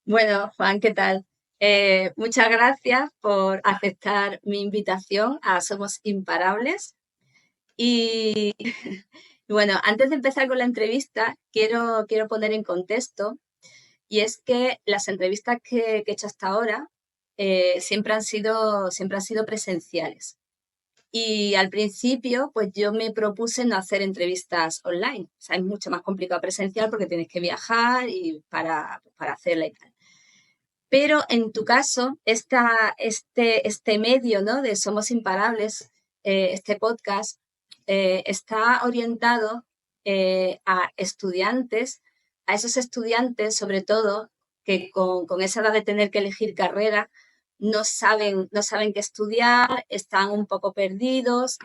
Bueno, Juan, ¿qué tal? Muchas gracias por aceptar mi invitación a Somos Imparables. Y, y bueno, antes de empezar con la entrevista, quiero poner en contexto, y es que las entrevistas que he hecho hasta ahora siempre han sido presenciales. Y al principio, pues yo me propuse no hacer entrevistas online. O sea, es mucho más complicado presencial porque tienes que viajar y para hacerla y tal. Pero en tu caso, este medio, ¿no? De Somos Imparables, este podcast, está orientado a estudiantes, a esos estudiantes, sobre todo, que con esa edad de tener que elegir carrera, no saben qué estudiar, están un poco perdidos.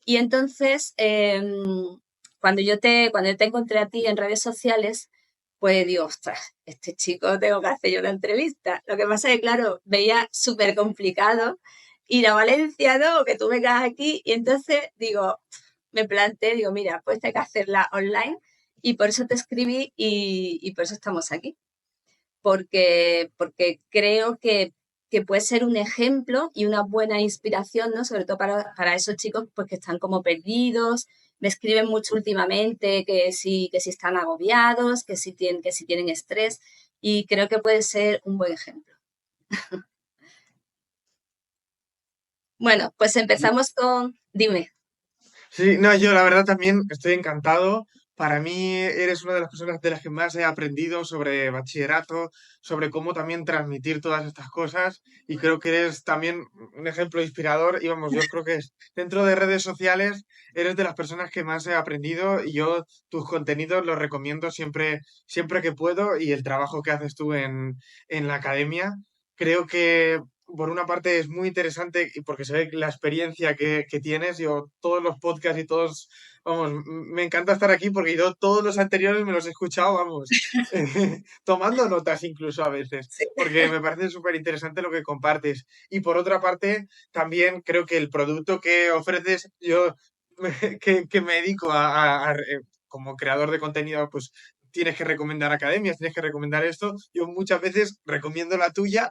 Y entonces, cuando yo te encontré a ti en redes sociales, pues digo, ostras, este chico tengo que hacer yo una entrevista. Lo que pasa es que, claro, veía súper complicado ir a Valencia, ¿no? Que tú vengas aquí. Y entonces digo, me planteé, digo, mira, pues hay que hacerla online. Y por eso te escribí y por eso estamos aquí. Porque creo que puede ser un ejemplo y una buena inspiración, ¿no? Sobre todo para esos chicos pues, que están como perdidos. Me escriben mucho últimamente que si están agobiados, que si tienen estrés, y creo que puede ser un buen ejemplo. Bueno, pues empezamos con, dime. Sí, no, yo la verdad también estoy encantado. Para mí eres una de las personas de las que más he aprendido sobre bachillerato, sobre cómo también transmitir todas estas cosas y creo que eres también un ejemplo inspirador y vamos, yo creo que dentro de redes sociales eres de las personas que más he aprendido y yo tus contenidos los recomiendo siempre, siempre que puedo y el trabajo que haces tú en la academia. Creo que por una parte es muy interesante y porque se ve la experiencia que tienes. Yo todos los podcasts y todos, vamos, me encanta estar aquí porque yo todos los anteriores me los he escuchado, vamos, tomando notas incluso a veces, Sí. porque me parece súper interesante lo que compartes. Y por otra parte, también creo que el producto que ofreces, yo que me dedico como creador de contenido, pues tienes que recomendar academias, tienes que recomendar esto. Yo muchas veces recomiendo la tuya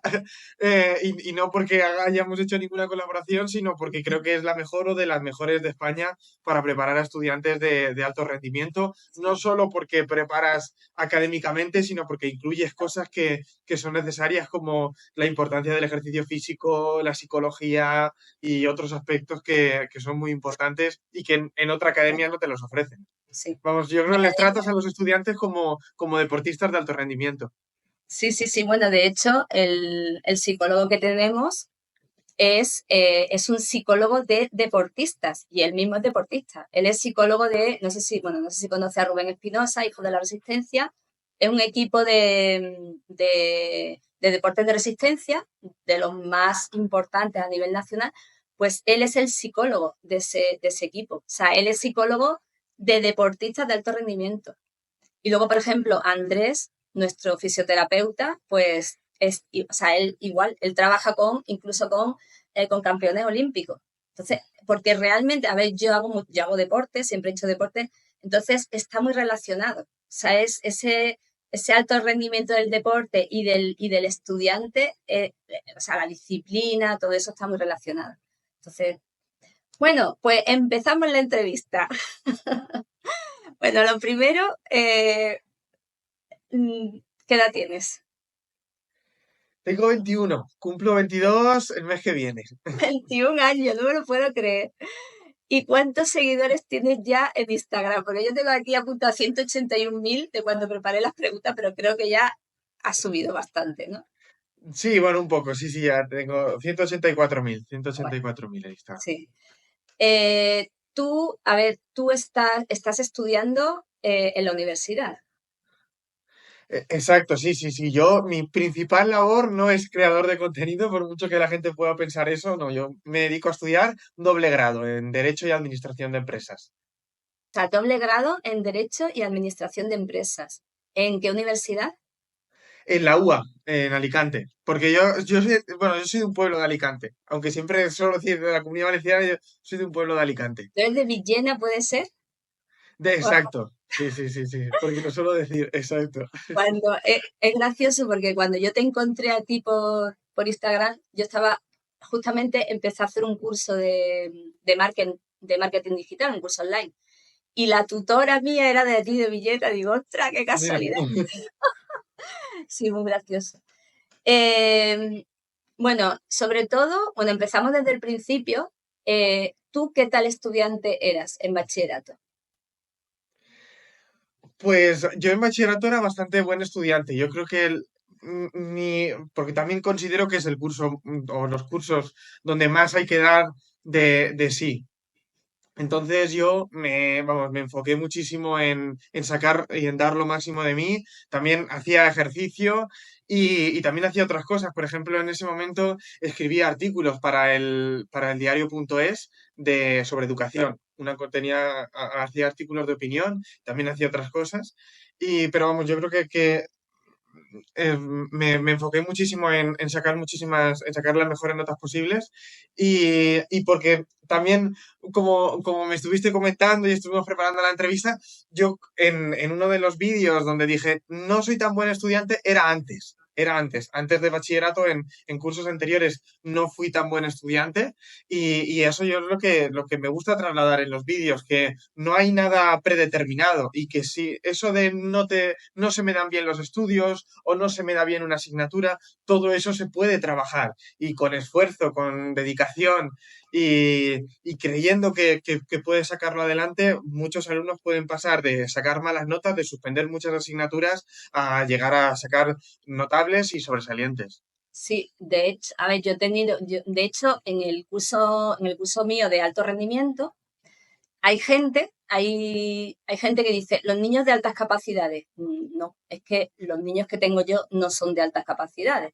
y no porque hayamos hecho ninguna colaboración, sino porque creo que es la mejor o de las mejores de España para preparar a estudiantes de alto rendimiento, no solo porque preparas académicamente, sino porque incluyes cosas que son necesarias como la importancia del ejercicio físico, la psicología y otros aspectos que son muy importantes y que en otra academia no te los ofrecen. Sí. Vamos, yo creo que Bueno, les tratas a los estudiantes como deportistas de alto rendimiento. sí, sí, sí. Bueno, de hecho, el psicólogo que tenemos es un psicólogo de deportistas y él mismo es deportista. Él es psicólogo de, no sé si conoce a Rubén Espinosa, hijo de la Resistencia. Es un equipo de deportes de resistencia, de los más importantes a nivel nacional. Pues él es el psicólogo de ese equipo. O sea, él es psicólogo de deportistas de alto rendimiento. Y luego, por ejemplo, Andrés, nuestro fisioterapeuta, pues o sea, él igual, él trabaja incluso con campeones olímpicos. Entonces, porque realmente, a ver, yo hago deporte, siempre he hecho deporte, entonces está muy relacionado. O sea, es ese alto rendimiento del deporte y del estudiante, o sea, la disciplina, todo eso está muy relacionado. Entonces, bueno, pues empezamos la entrevista. Bueno, lo primero, ¿qué edad tienes? Tengo 21, cumplo 22 el mes que viene. 21 años, no me lo puedo creer. ¿Y cuántos seguidores tienes ya en Instagram? Porque yo tengo aquí apuntado 181.000 de cuando preparé las preguntas, pero creo que ya ha subido bastante, ¿no? Sí, bueno, un poco, sí, sí, ya tengo 184.000, Bueno, 184.000 ahí está. sí. A ver, tú estás estudiando en la universidad. Exacto, sí, sí, sí. Yo, mi principal labor no es creador de contenido, por mucho que la gente pueda pensar eso, no, yo me dedico a estudiar doble grado en Derecho y Administración de Empresas. O sea, doble grado en Derecho y Administración de Empresas. ¿En qué universidad? En la UA, en Alicante, porque yo soy, bueno, yo soy de un pueblo de Alicante, aunque siempre suelo decir de la Comunidad Valenciana, yo soy de un pueblo de Alicante. ¿Tú eres de Villena, puede ser? O- Exacto. Sí, sí, sí, sí, porque lo suelo decir, exacto. Cuando es gracioso porque cuando yo te encontré a ti por Instagram, yo estaba justamente empecé a hacer un curso de marketing digital, un curso online. Y la tutora mía era de ti de Villeta. Digo, ostras, qué Mira tú. casualidad. Sí, muy gracioso. Eh, bueno, sobre todo, bueno, empezamos desde el principio. ¿Tú qué tal estudiante eras en bachillerato? Pues yo en bachillerato era bastante buen estudiante. Yo creo que porque también considero que es el curso o los cursos donde más hay que dar de sí. Entonces yo vamos, me enfoqué muchísimo en sacar y en dar lo máximo de mí. También hacía ejercicio y también hacía otras cosas. Por ejemplo, en ese momento escribía artículos para el diario.es sobre educación. Hacía artículos de opinión, también hacía otras cosas. Pero vamos, yo creo que me enfoqué muchísimo en sacar en sacar las mejores notas posibles y porque también, como me estuviste comentando y estuvimos preparando la entrevista, yo en uno de los vídeos donde dije no soy tan buen estudiante, antes de bachillerato, en cursos anteriores no fui tan buen estudiante y eso yo es lo que me gusta trasladar en los vídeos, que no hay nada predeterminado y que si eso de no se me dan bien los estudios o no se me da bien una asignatura, todo eso se puede trabajar y con esfuerzo, con dedicación y creyendo que puedes sacarlo adelante, muchos alumnos pueden pasar de sacar malas notas, de suspender muchas asignaturas, a llegar a sacar notables y sobresalientes. Sí, de hecho, a ver, de hecho, en el curso mío de alto rendimiento, hay gente que dice, los niños de altas capacidades. No, es que los niños que tengo yo no son de altas capacidades.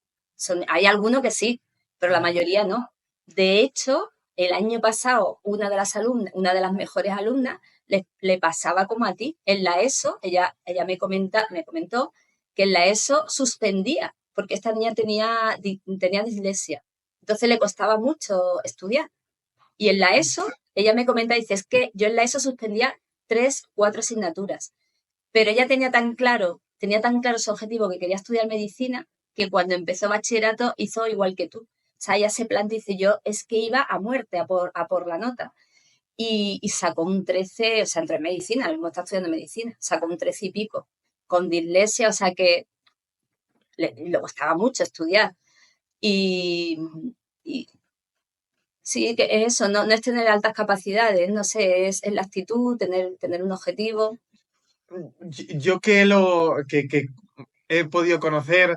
Hay algunos que sí, pero la mayoría no. De hecho, el año pasado, una de las mejores alumnas, le pasaba como a ti. En la ESO, ella me comentó que en la ESO suspendía, porque esta niña tenía dislexia. Entonces le costaba mucho estudiar. Y en la ESO, ella me comenta, dice, es que yo en la ESO suspendía 3, 4 asignaturas, pero ella tenía tan claro su objetivo que quería estudiar medicina, que cuando empezó bachillerato hizo igual que tú. O sea, ella se planteó, dice, yo es que iba a muerte a por la nota. Y sacó un 13, o sea, entró en medicina, mismo está estudiando medicina, sacó un 13 y pico, con dislexia, o sea que le costaba mucho estudiar. Y, y, Sí, que es eso, no es tener altas capacidades, no sé, es la actitud, tener un objetivo. Yo que he podido conocer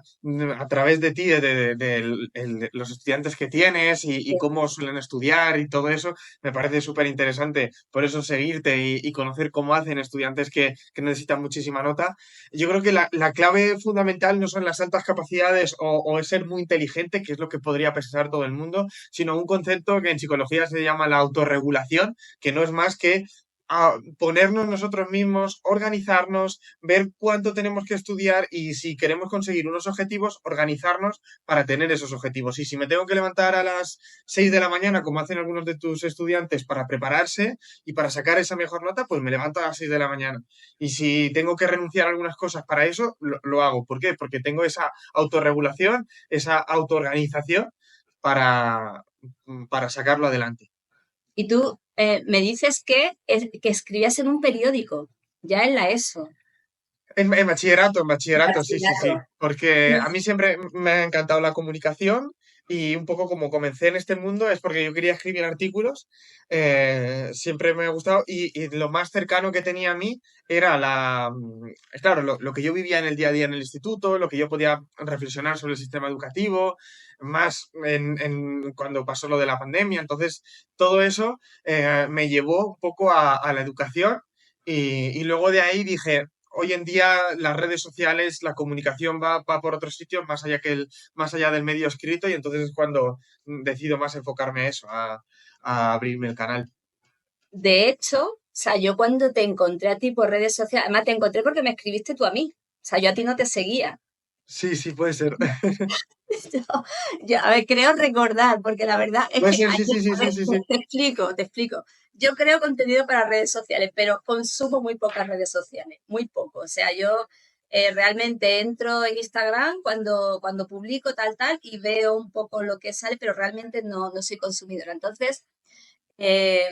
a través de ti, de los estudiantes que tienes y cómo suelen estudiar y todo eso, me parece súper interesante. Por eso seguirte y conocer cómo hacen estudiantes que necesitan muchísima nota. Yo creo que la clave fundamental no son las altas capacidades o el ser muy inteligente, que es lo que podría pensar todo el mundo, sino un concepto que en psicología se llama la autorregulación, que no es más que ponernos nosotros mismos, organizarnos, ver cuánto tenemos que estudiar y si queremos conseguir unos objetivos, organizarnos para tener esos objetivos. Y si me tengo que levantar a las 6 de la mañana, como hacen algunos de tus estudiantes, para prepararse y para sacar esa mejor nota, pues me levanto a las 6 de la mañana. Y si tengo que renunciar a algunas cosas para eso, lo hago. ¿Por qué? Porque tengo esa autorregulación, esa autoorganización para, para sacarlo adelante. Y tú me dices que escribías en un periódico, ya en la ESO. En bachillerato, sí, sí, sí. Bachillerato. Porque a mí siempre me ha encantado la comunicación y un poco como comencé en este mundo es porque yo quería escribir artículos. Siempre me ha gustado y lo más cercano que tenía a mí era claro, lo que yo vivía en el día a día en el instituto, lo que yo podía reflexionar sobre el sistema educativo, más cuando pasó lo de la pandemia. Entonces, todo eso me llevó un poco a la educación y luego de ahí dije, hoy en día las redes sociales, la comunicación va por otros sitios más allá del medio escrito y entonces es cuando decido más enfocarme a eso, a abrirme el canal. De hecho, o sea, yo cuando te encontré a ti por redes sociales, además te encontré porque me escribiste tú a mí. O sea, yo a ti no te seguía. Sí, sí, puede ser. Yo, a ver, creo recordar, porque la verdad es Puede que ser, sí, ayer, sí, sí, a sí, ver, sí, sí. te explico. Yo creo contenido para redes sociales, pero consumo muy pocas redes sociales, muy poco. O sea, yo realmente entro en Instagram cuando publico tal y veo un poco lo que sale, pero realmente no soy consumidora. Entonces, eh,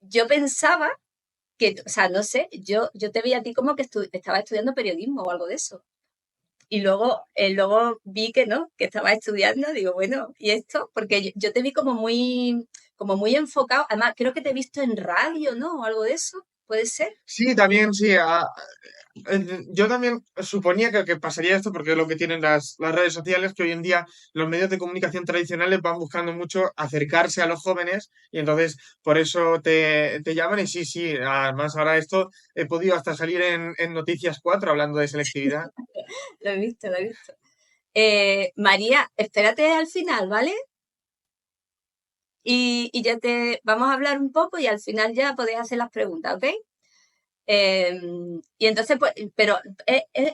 yo pensaba que, o sea, no sé, yo te veía a ti como que estaba estudiando periodismo o algo de eso. Y luego vi que no, que estaba estudiando, digo, bueno, ¿y esto? Porque yo te vi como muy enfocado, además creo que te he visto en radio, ¿no? O algo de eso, ¿puede ser? Sí, también, sí. Yo también suponía que pasaría esto porque es lo que tienen las redes sociales, que hoy en día los medios de comunicación tradicionales van buscando mucho acercarse a los jóvenes y entonces por eso te llaman y sí, sí, además ahora esto he podido hasta salir en Noticias 4 hablando de selectividad. Lo he visto, lo he visto. María, espérate al final, ¿vale? Y ya vamos a hablar un poco y al final ya podéis hacer las preguntas, ¿ok? Eh, y entonces, pues, pero,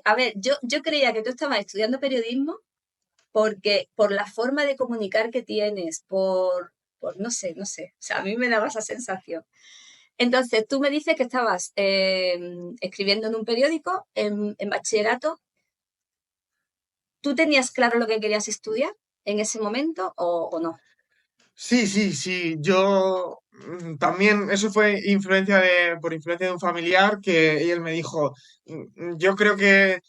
a ver, yo creía que tú estabas estudiando periodismo porque por la forma de comunicar que tienes, no sé, no sé, o sea, a mí me daba esa sensación. Entonces, tú me dices que estabas escribiendo en un periódico en bachillerato. ¿Tú tenías claro lo que querías estudiar en ese momento o no? Sí, sí, sí. Yo también, eso fue por influencia de un familiar que él me dijo, yo creo que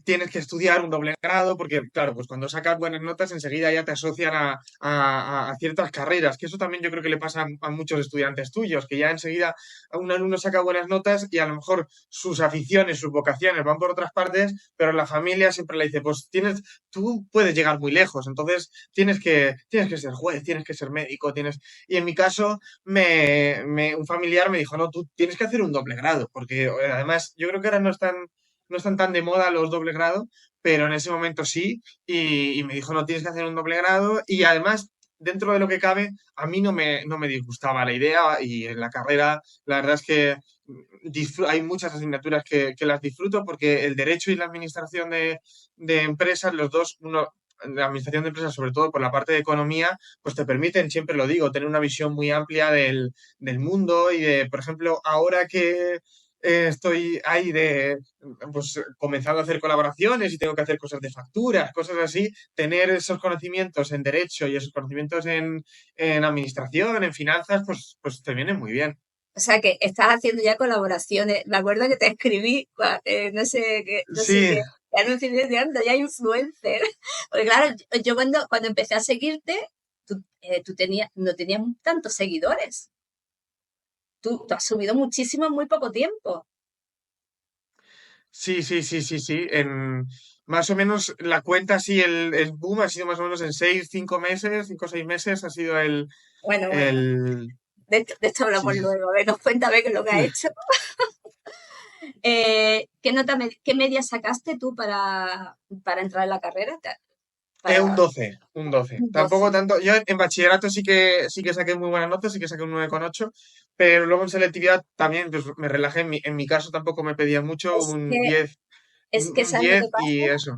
tienes que estudiar un doble grado porque, claro, pues cuando sacas buenas notas enseguida ya te asocian a ciertas carreras, que eso también yo creo que le pasa a muchos estudiantes tuyos, que ya enseguida un alumno saca buenas notas y a lo mejor sus aficiones, sus vocaciones van por otras partes, pero la familia siempre le dice, pues tú puedes llegar muy lejos, entonces tienes que ser juez, tienes que ser médico, tienes... Y en mi caso, un familiar me dijo, no, tú tienes que hacer un doble grado, porque además yo creo que ahora no están tan de moda los doble grado, pero en ese momento sí, y me dijo, no, tienes que hacer un doble grado, y además, dentro de lo que cabe, a mí no me disgustaba la idea, y en la carrera, la verdad es que hay muchas asignaturas que las disfruto, porque el derecho y la administración de empresas, los dos, la administración de empresas, sobre todo por la parte de economía, pues te permiten, siempre lo digo, tener una visión muy amplia del mundo y por ejemplo, ahora que estoy ahí pues comenzando a hacer colaboraciones y tengo que hacer cosas de facturas, cosas así, tener esos conocimientos en derecho y esos conocimientos en administración, en finanzas, pues te vienen muy bien. O sea, que estás haciendo ya colaboraciones. Me acuerdo que te escribí, no sé qué, no sé Sí, qué, anuncio de anda, ya influencer. Porque claro, yo cuando empecé a seguirte, no tenías tantos seguidores. Tú has subido muchísimo en muy poco tiempo. sí, sí, sí, sí, sí. Más o menos la cuenta, sí, el boom ha sido más o menos en 6, 5 meses, 5 o 6 meses ha sido Bueno, el, de esto hablamos sí. luego. A ver, nos cuéntame qué es lo que ha hecho. ¿Qué media sacaste tú para entrar en la carrera? Un Para 12 un 12. un Tampoco 12. tanto. Yo en bachillerato sí que saqué muy buenas notas, sí que saqué un 9,8, pero luego en selectividad también pues, me relajé. En mi caso tampoco me pedían mucho, Es un que, 10 es que un ¿sabes lo 10 que y pasa? eso.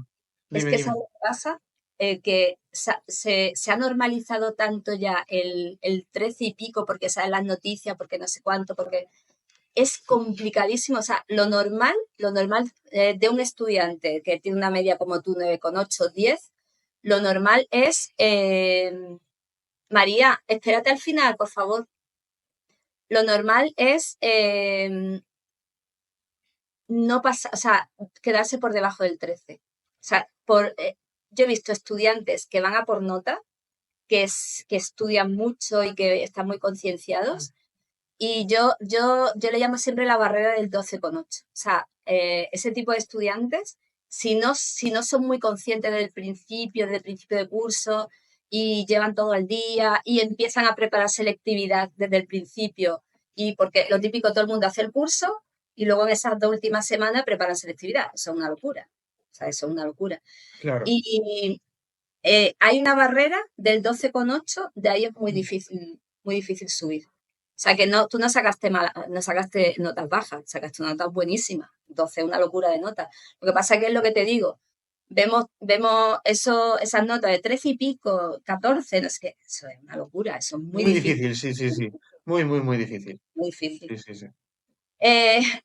Es Dime, que ¿sabes dime. lo que pasa? Que se ha normalizado tanto ya el 13 y pico porque salen las noticias, porque no sé cuánto, porque es complicadísimo. O sea, lo normal de un estudiante que tiene una media como tú, 9,8, 10, lo normal es, María, espérate al final, por favor. Lo normal es no pasa, o sea, quedarse por debajo del 13. O sea, yo he visto estudiantes que van a por nota, que estudian mucho y que están muy concienciados, y yo le llamo siempre la barrera del 12,8. O sea, ese tipo de estudiantes, si no son muy conscientes desde el principio de curso, y llevan todo el día y empiezan a preparar selectividad desde el principio, y porque lo típico, todo el mundo hace el curso y luego en esas 2 últimas semanas preparan selectividad. Eso es una locura. O sea, eso es una locura. Claro. Y hay una barrera del 12,8, de ahí es muy difícil subir. O sea que no, tú no sacaste notas bajas, sacaste notas buenísimas. 12 es una locura de notas. Lo que pasa que es lo que te digo. vemos eso, esas notas de 13 y pico, 14, no sé qué, eso es una locura, eso es muy Muy difícil, difícil, sí, sí, sí. Muy, muy, muy difícil. muy difícil. Sí, sí, sí.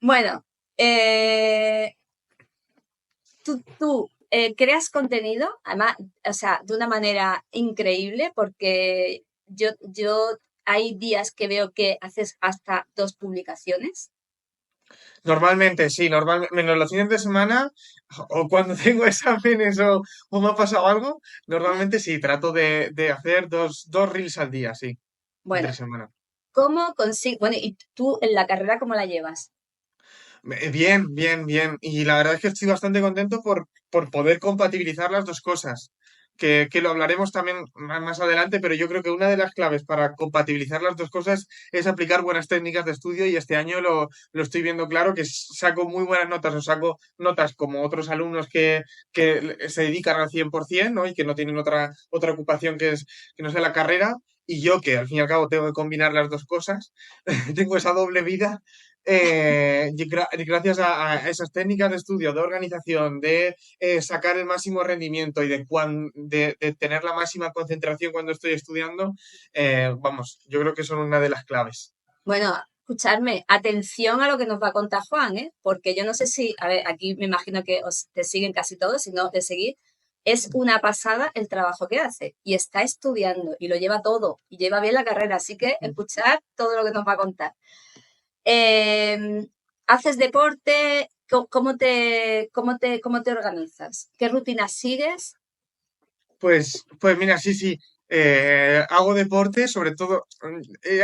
Bueno, eh, tú creas contenido, además, o sea, de una manera increíble, porque yo hay días que veo que haces hasta 2 publicaciones. Normalmente sí, menos los fines de semana o cuando tengo exámenes o me ha pasado algo, normalmente sí, trato de hacer dos reels al día, sí, entre Bueno, semana. ¿cómo consigues? Bueno, ¿y tú en la carrera cómo la llevas? Bien, bien, bien. Y la verdad es que estoy bastante contento por poder compatibilizar las dos cosas. Que lo hablaremos también más adelante, pero yo creo que una de las claves para compatibilizar las dos cosas es aplicar buenas técnicas de estudio y este año lo estoy viendo claro, que saco muy buenas notas o saco notas como otros alumnos que se dedican al 100%, ¿no? Y que no tienen otra ocupación que no sea la carrera. Y yo, que al fin y al cabo tengo que combinar las dos cosas, tengo esa doble vida, gracias a esas técnicas de estudio, de organización, de sacar el máximo rendimiento y de tener la máxima concentración cuando estoy estudiando, vamos, yo creo que son una de las claves. Bueno, escuchadme, atención a lo que nos va a contar Juan, ¿eh? Porque yo no sé si, a ver, aquí me imagino que te siguen casi todos, si no, de seguir. Es una pasada el trabajo que hace y está estudiando y lo lleva todo y lleva bien la carrera, así que escuchad todo lo que nos va a contar. Eh, ¿Haces deporte? ¿Cómo te organizas? ¿Qué rutinas sigues? Pues mira, sí, sí. Hago deporte, sobre todo.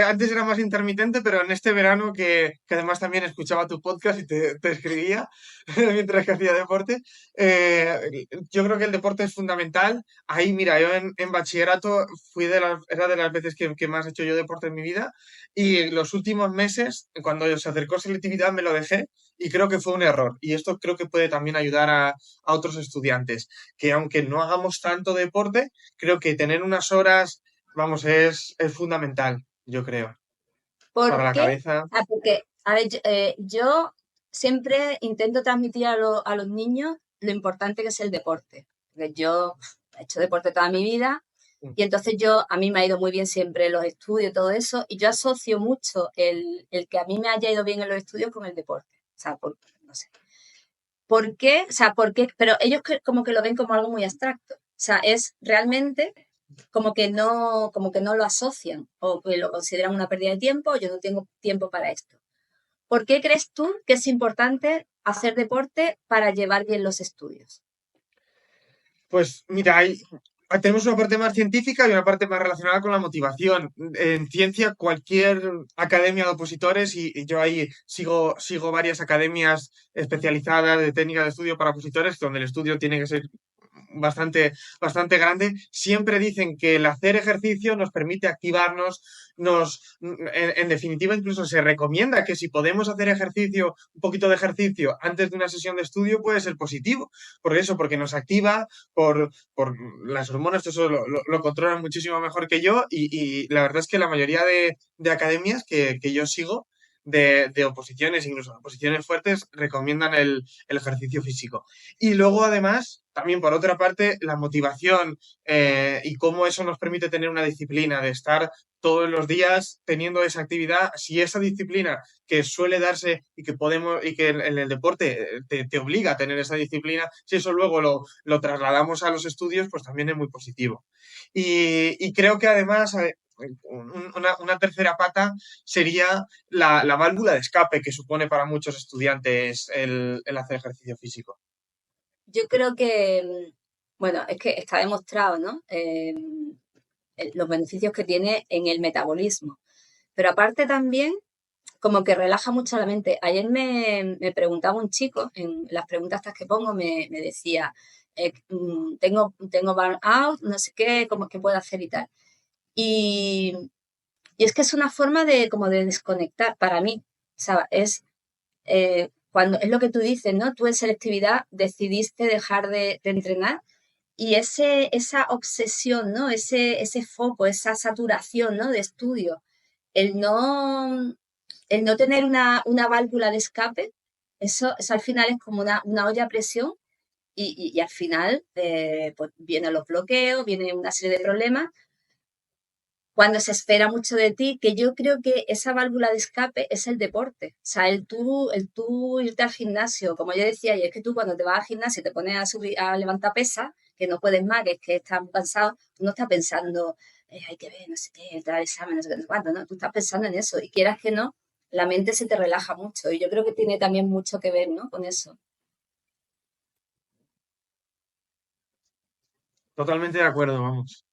Antes era más intermitente, pero en este verano que además también escuchaba tu podcast y te escribía mientras que hacía deporte. Yo creo que el deporte es fundamental. Ahí, mira, yo en bachillerato era de las veces que más he hecho yo deporte en mi vida. Y los últimos meses, cuando se acercó selectividad, me lo dejé y creo que fue un error. Y esto creo que puede también ayudar a otros estudiantes que aunque no hagamos tanto deporte, creo que tener unas horas, vamos, es fundamental, yo creo, para ¿Por la qué? cabeza. Porque, a ver, yo siempre intento transmitir a los niños lo importante que es el deporte. Porque yo he hecho deporte toda mi vida y entonces a mí me ha ido muy bien siempre los estudios y todo eso, y yo asocio mucho el que a mí me haya ido bien en los estudios con el deporte. O sea, no sé. ¿Por qué? O sea, ¿por qué? Pero ellos como que lo ven como algo muy abstracto. O sea, es realmente como que no lo asocian o que lo consideran una pérdida de tiempo, yo no tengo tiempo para esto. ¿Por qué crees tú que es importante hacer deporte para llevar bien los estudios? Pues mira, tenemos una parte más científica y una parte más relacionada con la motivación. En ciencia, cualquier academia de opositores, y yo ahí sigo varias academias especializadas de técnica de estudio para opositores, donde el estudio tiene que ser bastante grande, siempre dicen que el hacer ejercicio nos permite activarnos, en definitiva incluso se recomienda que si podemos hacer ejercicio, un poquito de ejercicio antes de una sesión de estudio puede ser positivo, por eso, porque nos activa, por las hormonas, eso lo controlan muchísimo mejor que yo y la verdad es que la mayoría de academias que yo sigo, de oposiciones, incluso oposiciones fuertes, recomiendan el ejercicio físico. Y luego, además, también por otra parte, la motivación y cómo eso nos permite tener una disciplina de estar todos los días teniendo esa actividad. Si esa disciplina que suele darse y que podemos y que en el deporte te obliga a tener esa disciplina, si eso luego lo trasladamos a los estudios, pues también es muy positivo. Y creo que además una tercera pata sería la válvula de escape que supone para muchos estudiantes el hacer ejercicio físico. Yo creo que, bueno, es que está demostrado, ¿no? Los beneficios que tiene en el metabolismo. Pero aparte también, como que relaja mucho la mente. Ayer me preguntaba un chico, en las preguntas estas que pongo, me decía, tengo burnout, no sé qué, cómo es que puedo hacer y tal. Y, y es que es una forma de como de desconectar para mí. O sea, cuando es lo que tú dices, ¿no? Tú en selectividad decidiste dejar de entrenar y esa obsesión, ¿no? Ese foco, esa saturación, ¿no? De estudio, el no, el no tener una válvula de escape, eso al final es como una olla a presión y al final pues vienen los bloqueos, viene una serie de problemas cuando se espera mucho de ti, que yo creo que esa válvula de escape es el deporte. O sea, el tú irte al gimnasio, como yo decía, y es que tú cuando te vas al gimnasio y te pones a subir, a levantar pesas, que no puedes más, que es que estás cansado, tú no estás pensando, hay que ver, no sé qué, entrar al examen, no sé qué, no sé cuánto, no, tú estás pensando en eso. Y quieras que no, la mente se te relaja mucho. Y yo creo que tiene también mucho que ver, ¿no? Con eso. Totalmente de acuerdo, vamos.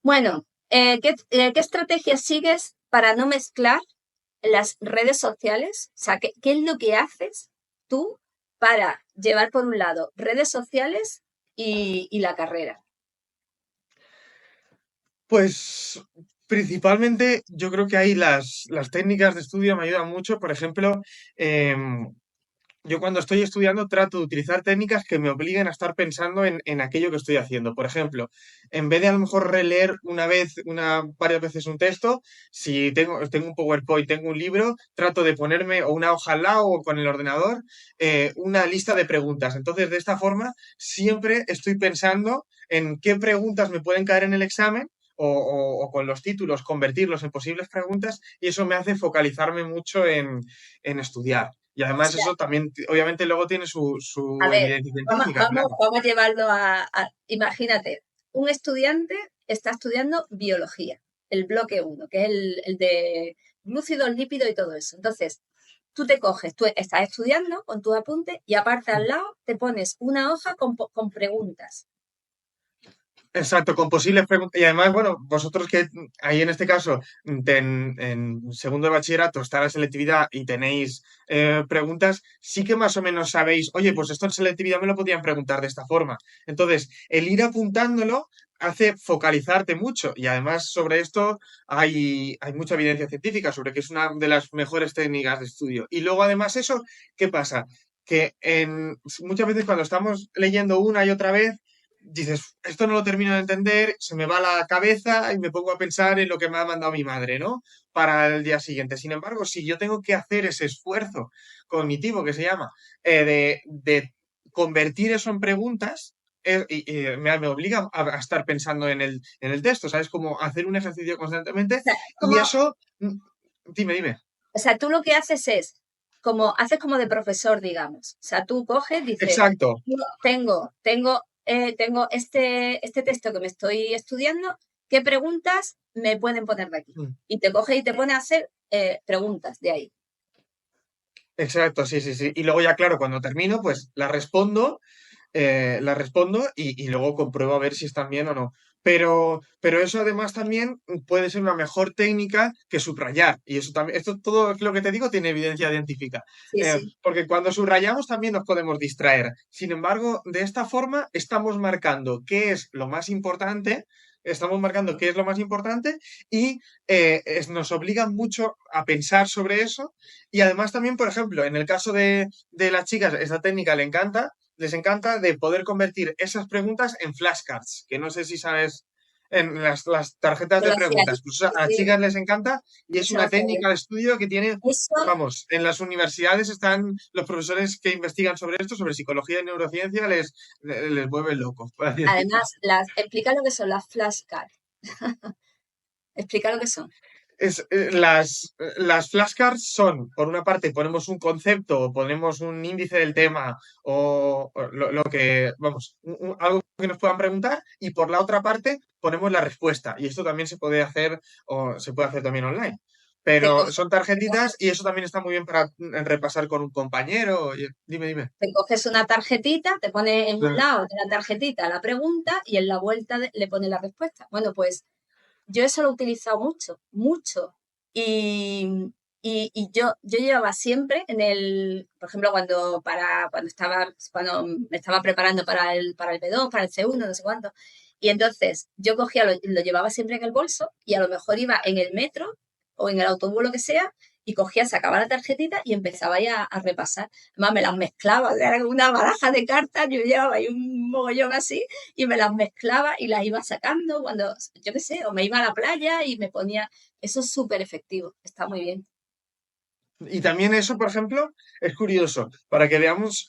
Bueno, ¿qué estrategia sigues para no mezclar las redes sociales? O sea, ¿qué es lo que haces tú para llevar por un lado redes sociales y la carrera? Pues principalmente yo creo que ahí las técnicas de estudio me ayudan mucho. Por ejemplo, em, yo cuando estoy estudiando trato de utilizar técnicas que me obliguen a estar pensando en aquello que estoy haciendo. Por ejemplo, en vez de a lo mejor releer varias veces un texto, si tengo un PowerPoint, tengo un libro, trato de ponerme o una hoja al lado o con el ordenador una lista de preguntas. Entonces, de esta forma, siempre estoy pensando en qué preguntas me pueden caer en el examen. O con los títulos, convertirlos en posibles preguntas y eso me hace focalizarme mucho en estudiar. Y O además sea, eso también, obviamente luego tiene a su ver, evidencia vamos, científica, vamos, claro. vamos a llevarlo imagínate, un estudiante está estudiando biología, el bloque uno, que es el de glúcidos, lípidos y todo eso. Entonces, tú estás estudiando con tus apuntes y aparte al lado te pones una hoja con preguntas. Exacto, con posibles preguntas. Y además, bueno, vosotros que ahí en este caso, en segundo de bachillerato está la selectividad y tenéis preguntas, sí que más o menos sabéis, oye, pues esto en selectividad me lo podían preguntar de esta forma. Entonces, el ir apuntándolo hace focalizarte mucho. Y además sobre esto hay mucha evidencia científica sobre que es una de las mejores técnicas de estudio. Y luego además eso, ¿qué pasa? Que muchas veces cuando estamos leyendo una y otra vez, dices, esto no lo termino de entender, se me va la cabeza y me pongo a pensar en lo que me ha mandado mi madre, ¿no? Para el día siguiente. Sin embargo, si yo tengo que hacer ese esfuerzo cognitivo que se llama, de convertir eso en preguntas, me obliga a estar pensando en el texto, ¿sabes? Como hacer un ejercicio constantemente O sea, y como, eso, dime, dime. O sea, tú lo que haces es, haces como de profesor, digamos. O sea, tú coges, dices, Exacto. yo tengo este texto que me estoy estudiando, ¿qué preguntas me pueden poner de aquí? Mm. Y te coge y te pone a hacer preguntas de ahí. Exacto, sí, sí, sí. Y luego ya, claro, cuando termino, pues la respondo y luego compruebo a ver si están bien o no. Pero eso además también puede ser una mejor técnica que subrayar. Y eso también, esto todo lo que te digo tiene evidencia científica. Sí, sí. Porque cuando subrayamos también nos podemos distraer. Sin embargo, de esta forma estamos marcando qué es lo más importante. Estamos marcando qué es lo más importante y nos obliga mucho a pensar sobre eso. Y además también, por ejemplo, en el caso de las chicas, esta técnica les encanta de poder convertir esas preguntas en flashcards, que no sé si sabes, en las tarjetas Yo de lo hacía, preguntas. Pues a sí, las sí, chicas les encanta y es eso lo una hacía yo. técnica de estudio que tiene, Eso, vamos, en las universidades están los profesores que investigan sobre esto, sobre psicología y neurociencia, les vuelven locos, por así decirlo. además, explica lo que son las flashcards. Explica lo que son. Las flashcards son, por una parte, ponemos un concepto o ponemos un índice del tema o lo que, vamos, algo que nos puedan preguntar y por la otra parte ponemos la respuesta. Y esto también se puede hacer o se puede hacer también online. Te Pero coges, son tarjetitas y eso también está muy bien para repasar con un compañero. Dime, dime. te coges una tarjetita, te pone en un lado de la tarjetita la pregunta y en la vuelta le pone la respuesta. Bueno, pues yo eso lo he utilizado mucho, mucho. Y, y yo llevaba siempre por ejemplo, cuando me estaba preparando para el B2, para el C1, no sé cuánto. Y entonces yo cogía, lo llevaba siempre en el bolso y a lo mejor iba en el metro o en el autobús, lo que sea, y cogía, sacaba la tarjetita y empezaba ya a repasar. Además, me las mezclaba, era como una baraja de cartas, yo llevaba ahí un mogollón así y me las mezclaba y las iba sacando cuando, yo qué sé, o me iba a la playa y me ponía, eso es súper efectivo, está muy bien. Y también eso, por ejemplo, es curioso, para que veamos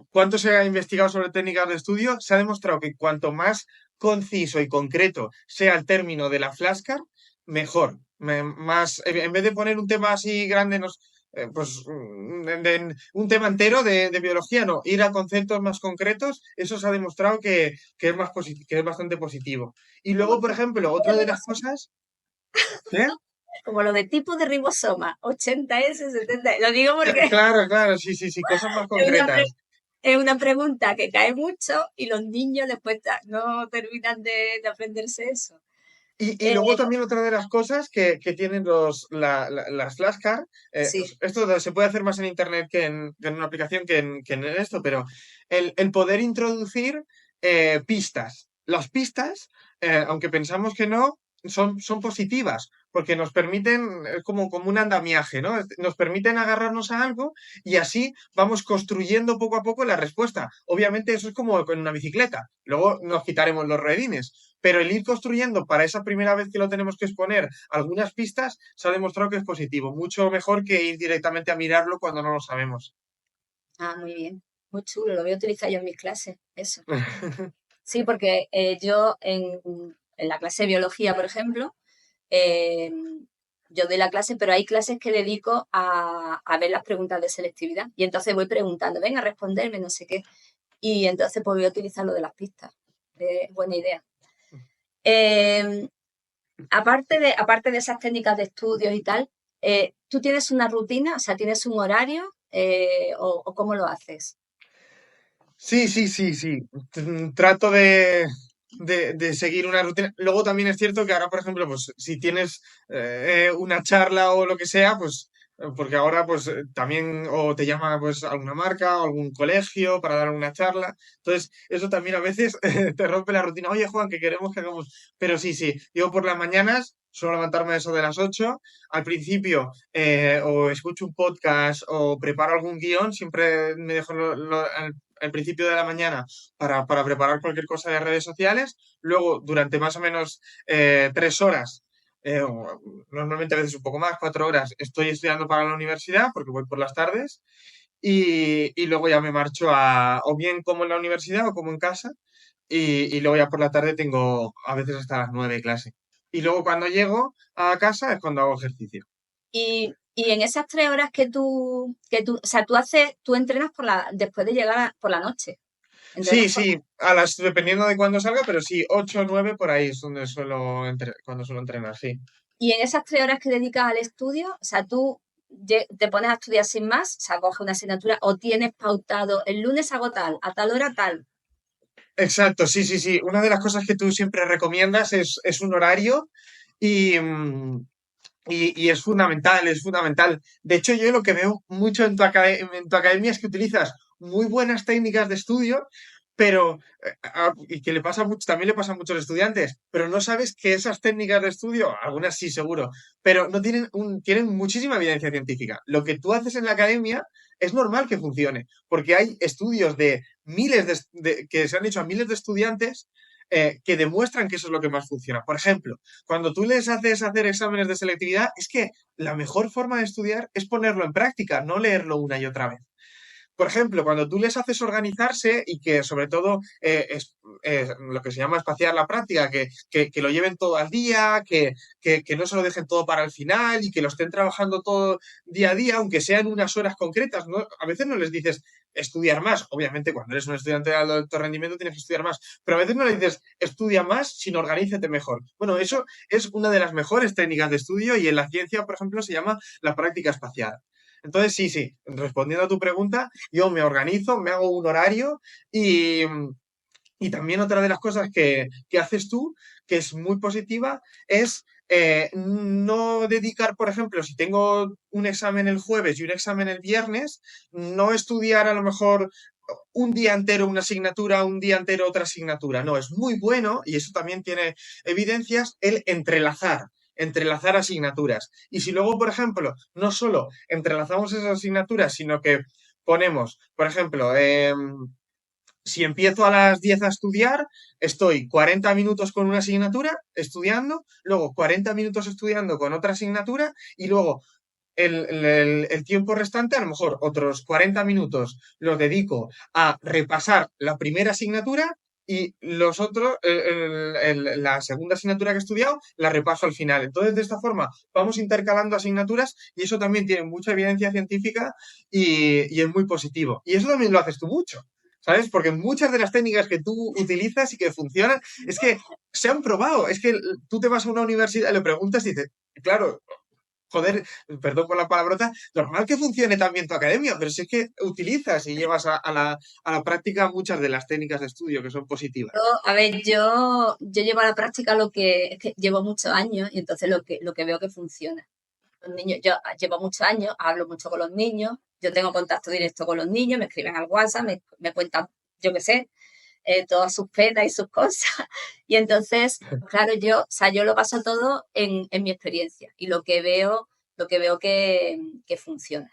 cuánto se ha investigado sobre técnicas de estudio, se ha demostrado que cuanto más conciso y concreto sea el término de la flashcard, mejor. Más, en vez de poner un tema así grande, pues un tema entero de biología, no, ir a conceptos más concretos, eso se ha demostrado que es que es bastante positivo. Y Como luego, por ejemplo, de otra de las ribosoma, cosas, ¿eh? como lo de tipo de ribosoma, 80S, 70. Lo digo porque Claro, claro, sí, sí, sí, cosas más es una, concretas. es una pregunta que cae mucho y los niños después no terminan de aprenderse eso. Y Eh, luego también otra de las cosas que tienen las flashcards, sí, esto se puede hacer más en internet que en una aplicación que en esto, pero el poder introducir pistas. Las pistas, aunque pensamos que no, son positivas, porque nos permiten, como un andamiaje, ¿no? Nos permiten agarrarnos a algo y así vamos construyendo poco a poco la respuesta. Obviamente eso es como con una bicicleta. Luego nos quitaremos los redines, pero el ir construyendo para esa primera vez que lo tenemos que exponer algunas pistas se ha demostrado que es positivo, mucho mejor que ir directamente a mirarlo cuando no lo sabemos. muy bien, muy chulo, lo voy a utilizar yo en mis clases, eso. Sí, porque yo en la clase de biología, por ejemplo, eh, yo doy la clase, pero hay clases que dedico a ver las preguntas de selectividad. Y entonces voy preguntando, venga, a responderme, no sé qué. Y entonces pues voy a utilizar lo de las pistas. Buena idea. Eh, aparte de esas técnicas de estudios y tal, ¿tú tienes una rutina? O sea, ¿tienes un horario? O cómo lo haces? Sí, sí, sí, sí. Trato de seguir una rutina. Luego también es cierto que ahora, por ejemplo, pues si tienes una charla o lo que sea, pues porque ahora pues también o te llama pues alguna marca o algún colegio para dar una charla. Entonces, eso también a veces te rompe la rutina. Oye, Juan, que queremos que hagamos. Pero sí, sí. Yo por las mañanas suelo levantarme a eso de las 8. Al principio o escucho un podcast o preparo algún guión, siempre me dejo al principio de la mañana para preparar cualquier cosa de redes sociales. Luego, durante más o menos 3 horas, o normalmente a veces un poco más, 4 horas, estoy estudiando para la universidad porque voy por las tardes. Y luego ya me marcho o bien como en la universidad o como en casa. Y luego ya por la tarde tengo a veces hasta las 9 clase. Y luego cuando llego a casa es cuando hago ejercicio. Y en esas 3 horas o sea, tú entrenas después de llegar por la noche. Entrenas Sí, sí, dependiendo de cuándo salga, pero sí, 8 o 9 por ahí es donde cuando suelo entrenar, sí. y en esas 3 horas que dedicas al estudio, o sea, tú te pones a estudiar sin más, o sea, coges una asignatura o tienes pautado, el lunes hago tal, a tal hora tal. Exacto, sí, sí, sí. Una de las cosas que tú siempre recomiendas es un horario y, y es fundamental, es fundamental. De hecho, yo lo que veo mucho en tu academia es que utilizas muy buenas técnicas de estudio, pero, y que también le pasa a muchos estudiantes, pero no sabes que esas técnicas de estudio, algunas sí seguro, pero no tienen muchísima evidencia científica. Lo que tú haces en la academia es normal que funcione, porque hay estudios de que se han hecho a miles de estudiantes que demuestran que eso es lo que más funciona. Por ejemplo, cuando tú les haces hacer exámenes de selectividad, es que la mejor forma de estudiar es ponerlo en práctica, no leerlo una y otra vez. Por ejemplo, cuando tú les haces organizarse y que sobre todo es lo que se llama espaciar la práctica, que lo lleven todo al día, que no se lo dejen todo para el final y que lo estén trabajando todo día a día, aunque sean unas horas concretas, ¿no? A veces no les dices estudiar más, obviamente cuando eres un estudiante de alto rendimiento tienes que estudiar más, pero a veces no le dices estudia más, sino organízate mejor. Bueno, eso es una de las mejores técnicas de estudio y en la ciencia, por ejemplo, se llama la práctica espaciada. Entonces, sí, sí, respondiendo a tu pregunta, yo me organizo, me hago un horario y también otra de las cosas que haces tú, que es muy positiva, es no dedicar, por ejemplo, si tengo un examen el jueves y un examen el viernes, no estudiar a lo mejor un día entero una asignatura, un día entero otra asignatura. No, es muy bueno, y eso también tiene evidencias, el entrelazar asignaturas. Y si luego, por ejemplo, no solo entrelazamos esas asignaturas, sino que ponemos, por ejemplo, si empiezo a las 10 a estudiar, estoy 40 minutos con una asignatura estudiando, luego 40 minutos estudiando con otra asignatura y luego el tiempo restante, a lo mejor otros 40 minutos los dedico a repasar la primera asignatura y los otros, la segunda asignatura que he estudiado, la repaso al final. Entonces, de esta forma, vamos intercalando asignaturas y eso también tiene mucha evidencia científica y es muy positivo. Y eso también lo haces tú mucho, ¿sabes? Porque muchas de las técnicas que tú utilizas y que funcionan, es que se han probado. Es que tú te vas a una universidad y le preguntas y dices, claro, joder, perdón por la palabrota, normal que funcione también tu academia, pero si es que utilizas y llevas a la práctica muchas de las técnicas de estudio que son positivas. A ver, yo llevo a la práctica es que llevo muchos años y entonces lo que veo que funciona. Los niños, yo llevo muchos años, hablo mucho con los niños, yo tengo contacto directo con los niños, me escriben al WhatsApp, me cuentan, yo qué sé, todas sus penas y sus cosas. Y entonces, claro, o sea, yo lo paso todo en mi experiencia y lo que veo que funciona.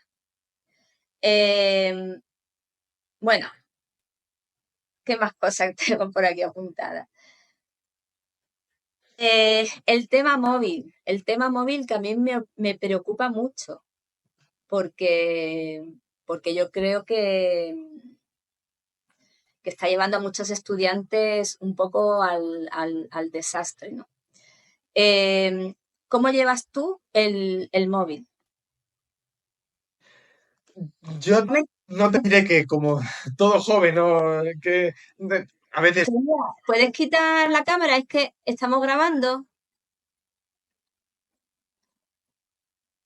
Eh, bueno, ¿qué más cosas tengo por aquí apuntadas? El tema móvil que a mí me preocupa mucho porque, porque yo creo que está llevando a muchos estudiantes un poco al desastre, ¿no? ¿Cómo llevas tú el móvil? Yo no te diré que como todo joven, ¿no? A veces, ¿Puedes quitar la cámara? Es que estamos grabando.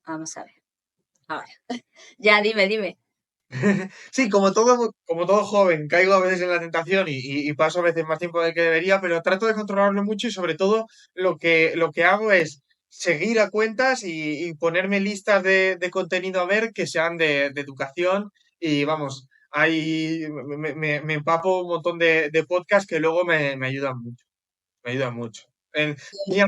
Vamos a ver. Ahora. Ya, dime. sí, como todo joven, caigo a veces en la tentación y paso a veces más tiempo del que debería, pero trato de controlarlo mucho y sobre todo lo que hago es seguir a cuentas y ponerme listas de contenido a ver que sean de educación y vamos, ahí me empapo un montón de podcasts que luego me ayudan mucho, me ayudan mucho. Y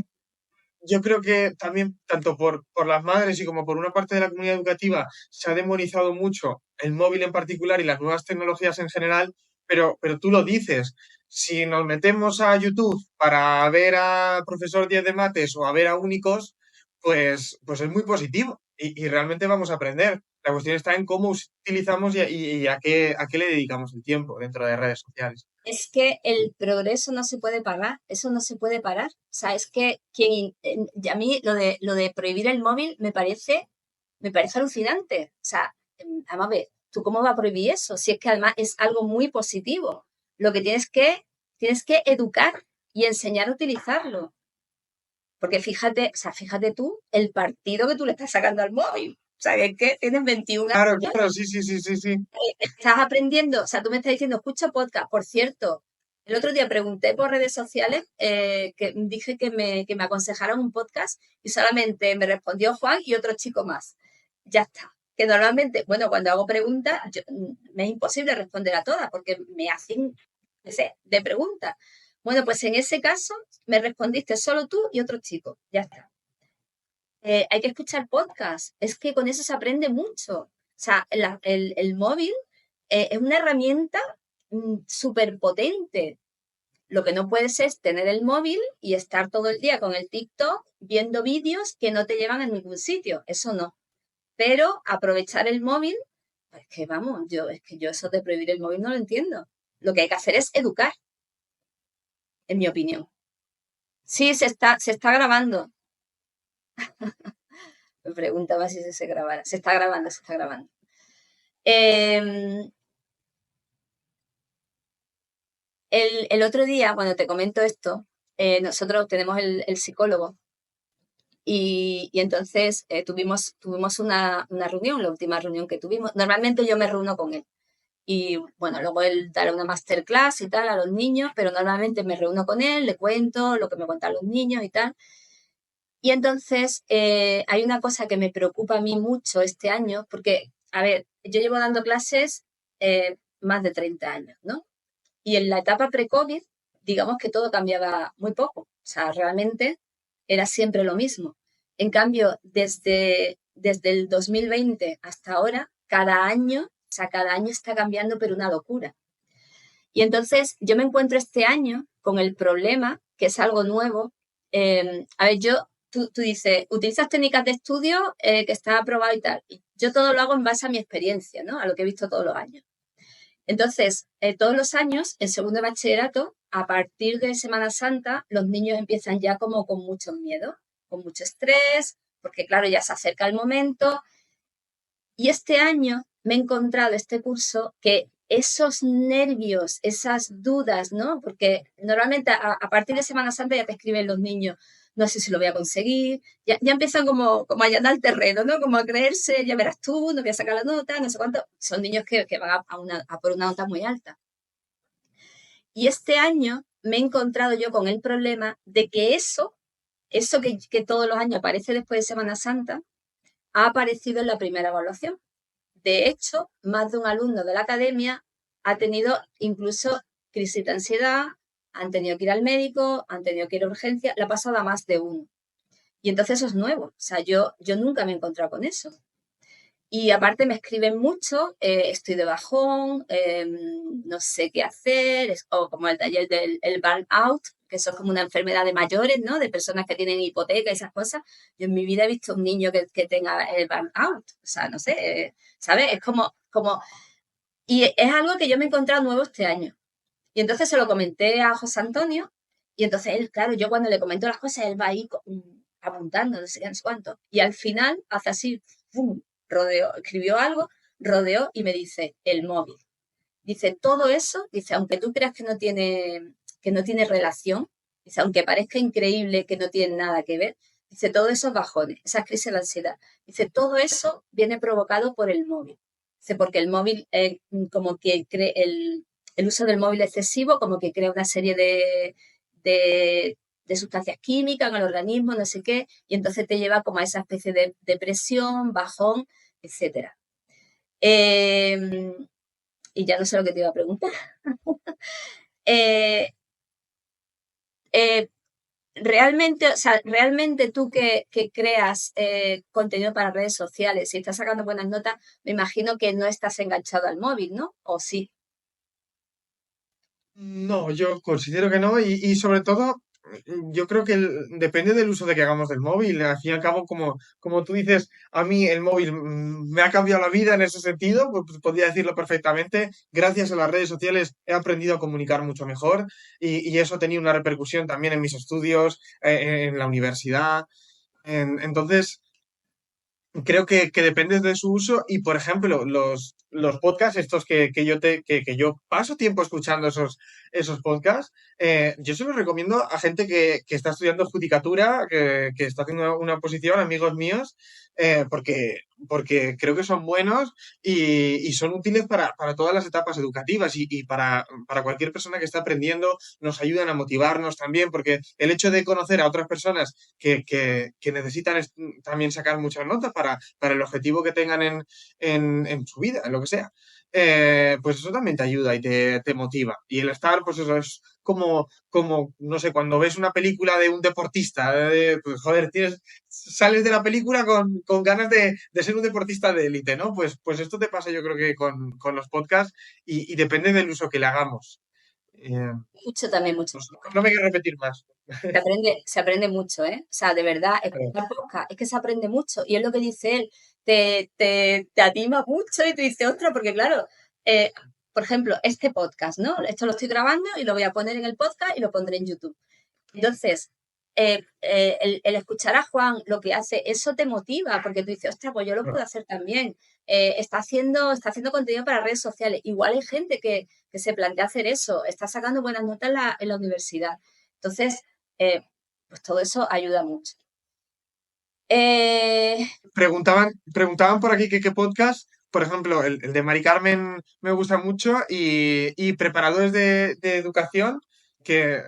yo creo que también, tanto por las madres y como por una parte de la comunidad educativa, se ha demonizado mucho el móvil en particular y las nuevas tecnologías en general, pero tú lo dices, si nos metemos a YouTube para ver a profesor 10 de mates o a ver a únicos, pues es muy positivo y realmente vamos a aprender. La cuestión está en cómo utilizamos y a qué le dedicamos el tiempo dentro de redes sociales. Es que el progreso no se puede parar, eso no se puede parar. O sea, es que y a mí lo de prohibir el móvil me parece alucinante. O sea, vamos a ver, ¿tú cómo vas a prohibir eso? Si es que además es algo muy positivo. Lo que tienes que educar y enseñar a utilizarlo. Porque fíjate, o sea, fíjate tú el partido que tú le estás sacando al móvil. O sea, que es que tienes 21 Claro, años, claro, sí, sí, sí, sí, sí. estás aprendiendo, o sea, tú me estás diciendo, escucha podcast. Por cierto, el otro día pregunté por redes sociales, que dije que me aconsejaron un podcast y solamente me respondió Juan y otro chico más. Ya está. Que normalmente, bueno, cuando hago preguntas, me es imposible responder a todas porque me hacen, no sé, de preguntas. Bueno, pues en ese caso me respondiste solo tú y otro chico. Ya está. Hay que escuchar podcast. Es que con eso se aprende mucho. O sea, el móvil es una herramienta súper potente. Lo que no puedes es tener el móvil y estar todo el día con el TikTok viendo vídeos que no te llevan a ningún sitio. Eso no. Pero aprovechar el móvil, pues que vamos, es que yo eso de prohibir el móvil no lo entiendo. Lo que hay que hacer es educar, en mi opinión. Sí, se está grabando. Me preguntaba si se grabara. Se está grabando, se está grabando. Eh, el otro día, cuando te comento esto, nosotros tenemos el psicólogo y entonces tuvimos una reunión, la última reunión que tuvimos. Normalmente yo me reúno con él y bueno, luego él dará una masterclass y tal a los niños, pero normalmente me reúno con él, le cuento lo que me cuentan los niños y tal. Y entonces hay una cosa que me preocupa a mí mucho este año, porque, a ver, yo llevo dando clases más de 30 años, ¿no? Y en la etapa pre-COVID, digamos que todo cambiaba muy poco. O sea, realmente era siempre lo mismo. En cambio, desde el 2020 hasta ahora, cada año, o sea, cada año está cambiando, pero una locura. Y entonces yo me encuentro este año con el problema, que es algo nuevo. A ver, tú dices, utilizas técnicas de estudio que está aprobado y tal. Y yo todo lo hago en base a mi experiencia, ¿no? A lo que he visto todos los años. Entonces, todos los años, en segundo de bachillerato, a partir de Semana Santa, los niños empiezan ya como con mucho miedo, con mucho estrés, porque claro, ya se acerca el momento. Y este año me he encontrado este curso que esos nervios, esas dudas, ¿no? Porque normalmente a partir de Semana Santa ya te escriben los niños, no sé si lo voy a conseguir, ya empiezan como a allanar el terreno, ¿no? Como a creerse, ya verás tú, no voy a sacar la nota, no sé cuánto. Son niños que van a por una nota muy alta. Y este año me he encontrado yo con el problema de que eso que todos los años aparece después de Semana Santa, ha aparecido en la primera evaluación. De hecho, más de un alumno de la academia ha tenido incluso crisis de ansiedad, han tenido que ir al médico, han tenido que ir a urgencia, le ha pasado a más de uno. Y entonces eso es nuevo. O sea, yo nunca me he encontrado con eso. Y aparte me escriben mucho, estoy de bajón, no sé qué hacer, o como el taller del el burnout, que eso es como una enfermedad de mayores, ¿no? De personas que tienen hipoteca y esas cosas. Yo en mi vida he visto un niño que tenga el burnout, o sea, no sé, ¿sabes? Es y es algo que yo me he encontrado nuevo este año. Y entonces se lo comenté a José Antonio, y entonces él, claro, yo cuando le comento las cosas, él va ahí apuntando, no sé qué, no sé cuánto. Y al final hace así, ¡pum! Rodeó, escribió algo, rodeó y me dice, el móvil. Dice, todo eso, dice, aunque tú creas que no tiene relación, dice, aunque parezca increíble que no tiene nada que ver, dice, todo esos bajones, esas crisis de ansiedad, dice, todo eso viene provocado por el móvil. Dice, porque el móvil, como que cree el uso del móvil excesivo, como que crea una serie de sustancias químicas en el organismo, no sé qué, y entonces te lleva como a esa especie de depresión, bajón, etcétera. Eh, y ya no sé lo que te iba a preguntar. Eh, eh, realmente, o sea, realmente tú que creas contenido para redes sociales y estás sacando buenas notas, me imagino que no estás enganchado al móvil, ¿no? ¿O sí? No, yo considero que no y sobre todo yo creo que depende del uso de que hagamos del móvil. Al fin y al cabo, como tú dices, a mí el móvil me ha cambiado la vida en ese sentido, pues podría decirlo perfectamente. Gracias a las redes sociales he aprendido a comunicar mucho mejor y eso ha tenido una repercusión también en mis estudios, en la universidad. Entonces, creo que depende de su uso y, por ejemplo, los podcasts, estos que yo paso tiempo escuchando esos podcasts, yo se los recomiendo a gente que está estudiando judicatura, que está haciendo una posición, amigos míos, porque creo que son buenos y son útiles para todas las etapas educativas y para cualquier persona que está aprendiendo, nos ayudan a motivarnos también, porque el hecho de conocer a otras personas que necesitan también sacar muchas notas para el objetivo que tengan en su vida, en lo que sea. Pues eso también te ayuda y te motiva. Y el estar, pues eso es como, no sé, cuando ves una película de un deportista, pues joder, sales de la película con ganas de ser un deportista de élite, ¿no? Pues esto te pasa yo creo que con los podcasts y depende del uso que le hagamos. Eh, Escucho también mucho. no me quiero repetir más. Se aprende mucho, ¿eh? O sea, de verdad, escuchar podcast, es que se aprende mucho. Y es lo que dice él, te anima mucho y te dice, ostras, porque claro, eh, por ejemplo, este podcast, ¿no? Esto lo estoy grabando y lo voy a poner en el podcast y lo pondré en YouTube. Entonces, el escuchar a Juan lo que hace, eso te motiva, porque tú dices, ostras, pues yo lo puedo hacer también. Está haciendo contenido para redes sociales. Igual hay gente que se plantea hacer eso, está sacando buenas notas en la universidad. Entonces, eh, pues todo eso ayuda mucho. Eh, Preguntaban por aquí que qué podcast, por ejemplo, el de Mari Carmen me gusta mucho y preparadores de educación, que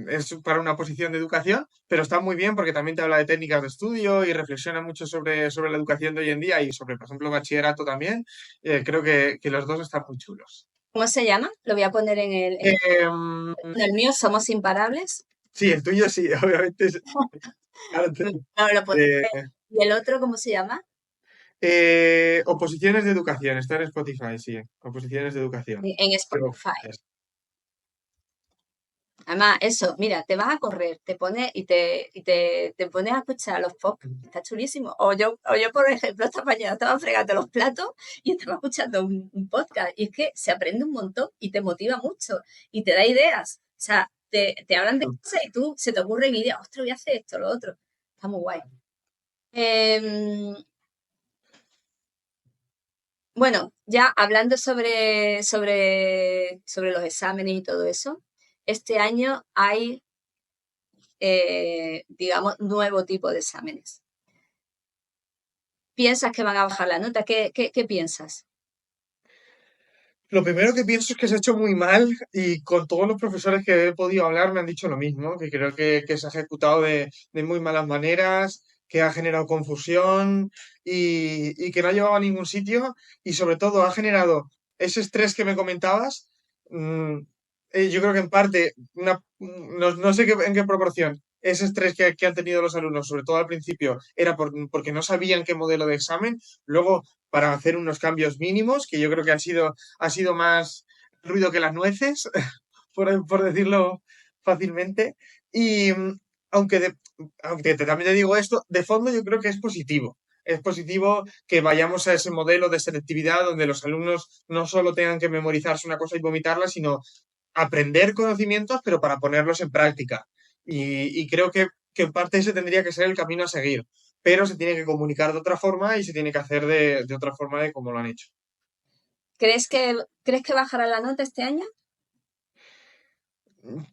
es para una posición de educación, pero está muy bien porque también te habla de técnicas de estudio y reflexiona mucho sobre la educación de hoy en día y sobre, por ejemplo, bachillerato también. Creo que los dos están muy chulos. ¿Cómo se llama? Lo voy a poner Em, en el mío, Somos Imparables. sí, el tuyo sí, obviamente. Claro, No, lo pondré. de- ¿Y el otro cómo se llama? oposiciones de educación, está en Spotify, sí, oposiciones de educación. En Pero Spotify. Además, eso, mira, te vas a correr, te pones te pones a escuchar los podcasts, está chulísimo. O yo, por ejemplo, esta mañana estaba fregando los platos y estaba escuchando un podcast. Y es que se aprende un montón y te motiva mucho y te da ideas. O sea, te hablan de cosas y tú se te ocurren ideas, ostras, voy a hacer esto, lo otro. Está muy guay. Em, bueno, ya hablando sobre los exámenes y todo eso, este año hay digamos, nuevo tipo de exámenes. ¿Piensas que van a bajar la nota? ¿Qué piensas? Lo primero que pienso es que se ha hecho muy mal y con todos los profesores que he podido hablar me han dicho lo mismo, que creo que se ha ejecutado de muy malas maneras, que ha generado confusión y que no ha llevado a ningún sitio y sobre todo ha generado ese estrés que me comentabas. mm, yo creo que en parte, no sé en qué proporción, ese estrés que han tenido los alumnos, sobre todo al principio, era porque no sabían qué modelo de examen. Luego, para hacer unos cambios mínimos, que yo creo que ha sido más ruido que las nueces, por decirlo fácilmente. Y aunque, también te digo esto, de fondo yo creo que es positivo. Es positivo que vayamos a ese modelo de selectividad donde los alumnos no solo tengan que memorizarse una cosa y vomitarla, sino aprender conocimientos, pero para ponerlos en práctica. Y creo que en parte ese tendría que ser el camino a seguir, pero se tiene que comunicar de otra forma y se tiene que hacer de otra forma de como lo han hecho. ¿Crees que bajará la nota este año?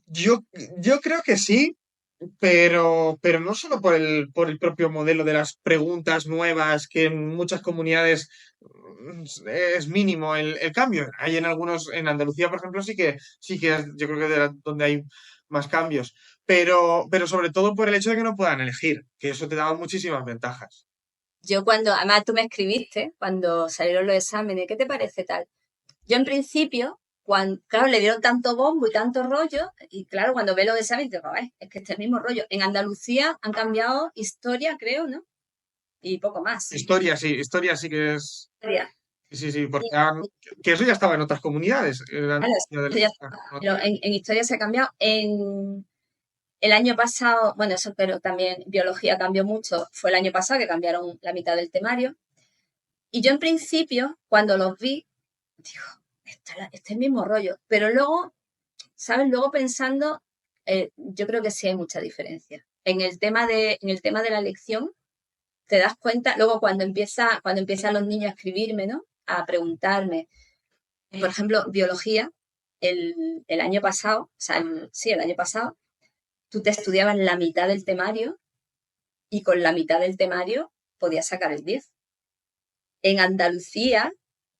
Yo, yo creo que sí, pero no solo por el propio modelo de las preguntas nuevas, que en muchas comunidades es mínimo el cambio. Hay en algunos, en Andalucía, por ejemplo, sí que yo creo que donde hay más cambios. Pero sobre todo por el hecho de que no puedan elegir, que eso te daba muchísimas ventajas. Además tú me escribiste cuando salieron los exámenes, ¿qué te parece tal? Yo en principio, claro, le dieron tanto bombo y tanto rollo, y claro, cuando ve los exámenes, digo, es que este es el mismo rollo. En Andalucía han cambiado historia, creo, ¿no? Y poco más. Historia sí que es. Historia. Sí, sí, sí, porque Y, que eso ya estaba en otras comunidades. claro, eso ya está. Pero en historia se ha cambiado. El año pasado, bueno, eso pero también biología cambió mucho, fue el año pasado que cambiaron la mitad del temario. Y yo en principio, cuando los vi, digo, este es el mismo rollo. Pero luego, ¿sabes? Luego pensando, yo creo que sí hay mucha diferencia. En el tema de la elección, te das cuenta, luego cuando empiezan los niños a escribirme, ¿no? A preguntarme. Por ejemplo, biología, el año pasado, o sea, sí, el año pasado, tú te estudiabas la mitad del temario y con la mitad del temario podías sacar el 10. En Andalucía,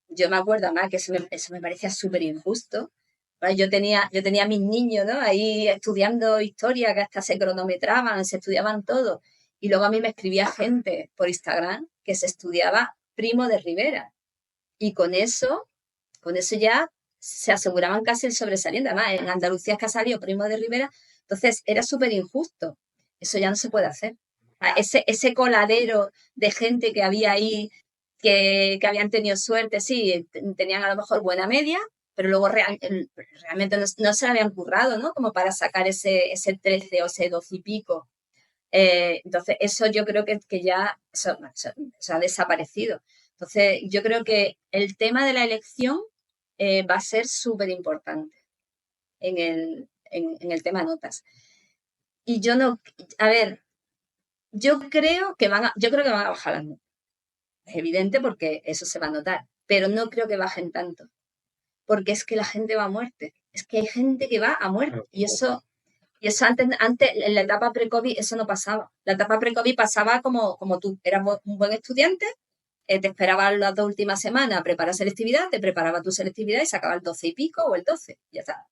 yo me acuerdo más que eso me parecía súper injusto. ¿Vale? Yo tenía a mis niños, ¿no? Ahí estudiando historia, que hasta se cronometraban, se estudiaban todo. Y luego a mí me escribía gente por Instagram que se estudiaba Primo de Rivera. Y con eso ya se aseguraban casi el sobresaliente. Además, en Andalucía es que ha salido Primo de Rivera, entonces era súper injusto. Eso ya no se puede hacer. Ese coladero de gente que había ahí, que habían tenido suerte, sí, tenían a lo mejor buena media, pero luego realmente no se lo habían currado, ¿no? Como para sacar ese 13 o ese 12 y pico. Entonces, eso yo creo que ya eso ha desaparecido. Entonces, yo creo que el tema de la elección va a ser súper importante en el tema notas. Y yo no, a ver, yo creo que van a bajar las notas. Es evidente porque eso se va a notar, pero no creo que bajen tanto, porque es que la gente va a muerte. Es que hay gente que va a muerte y eso antes, en la etapa pre-COVID, eso no pasaba. La etapa pre-COVID pasaba como tú eras un buen estudiante, te esperabas las 2 últimas semanas a preparar selectividad, te preparaba tu selectividad y sacabas el 12 y pico o el 12, ya está.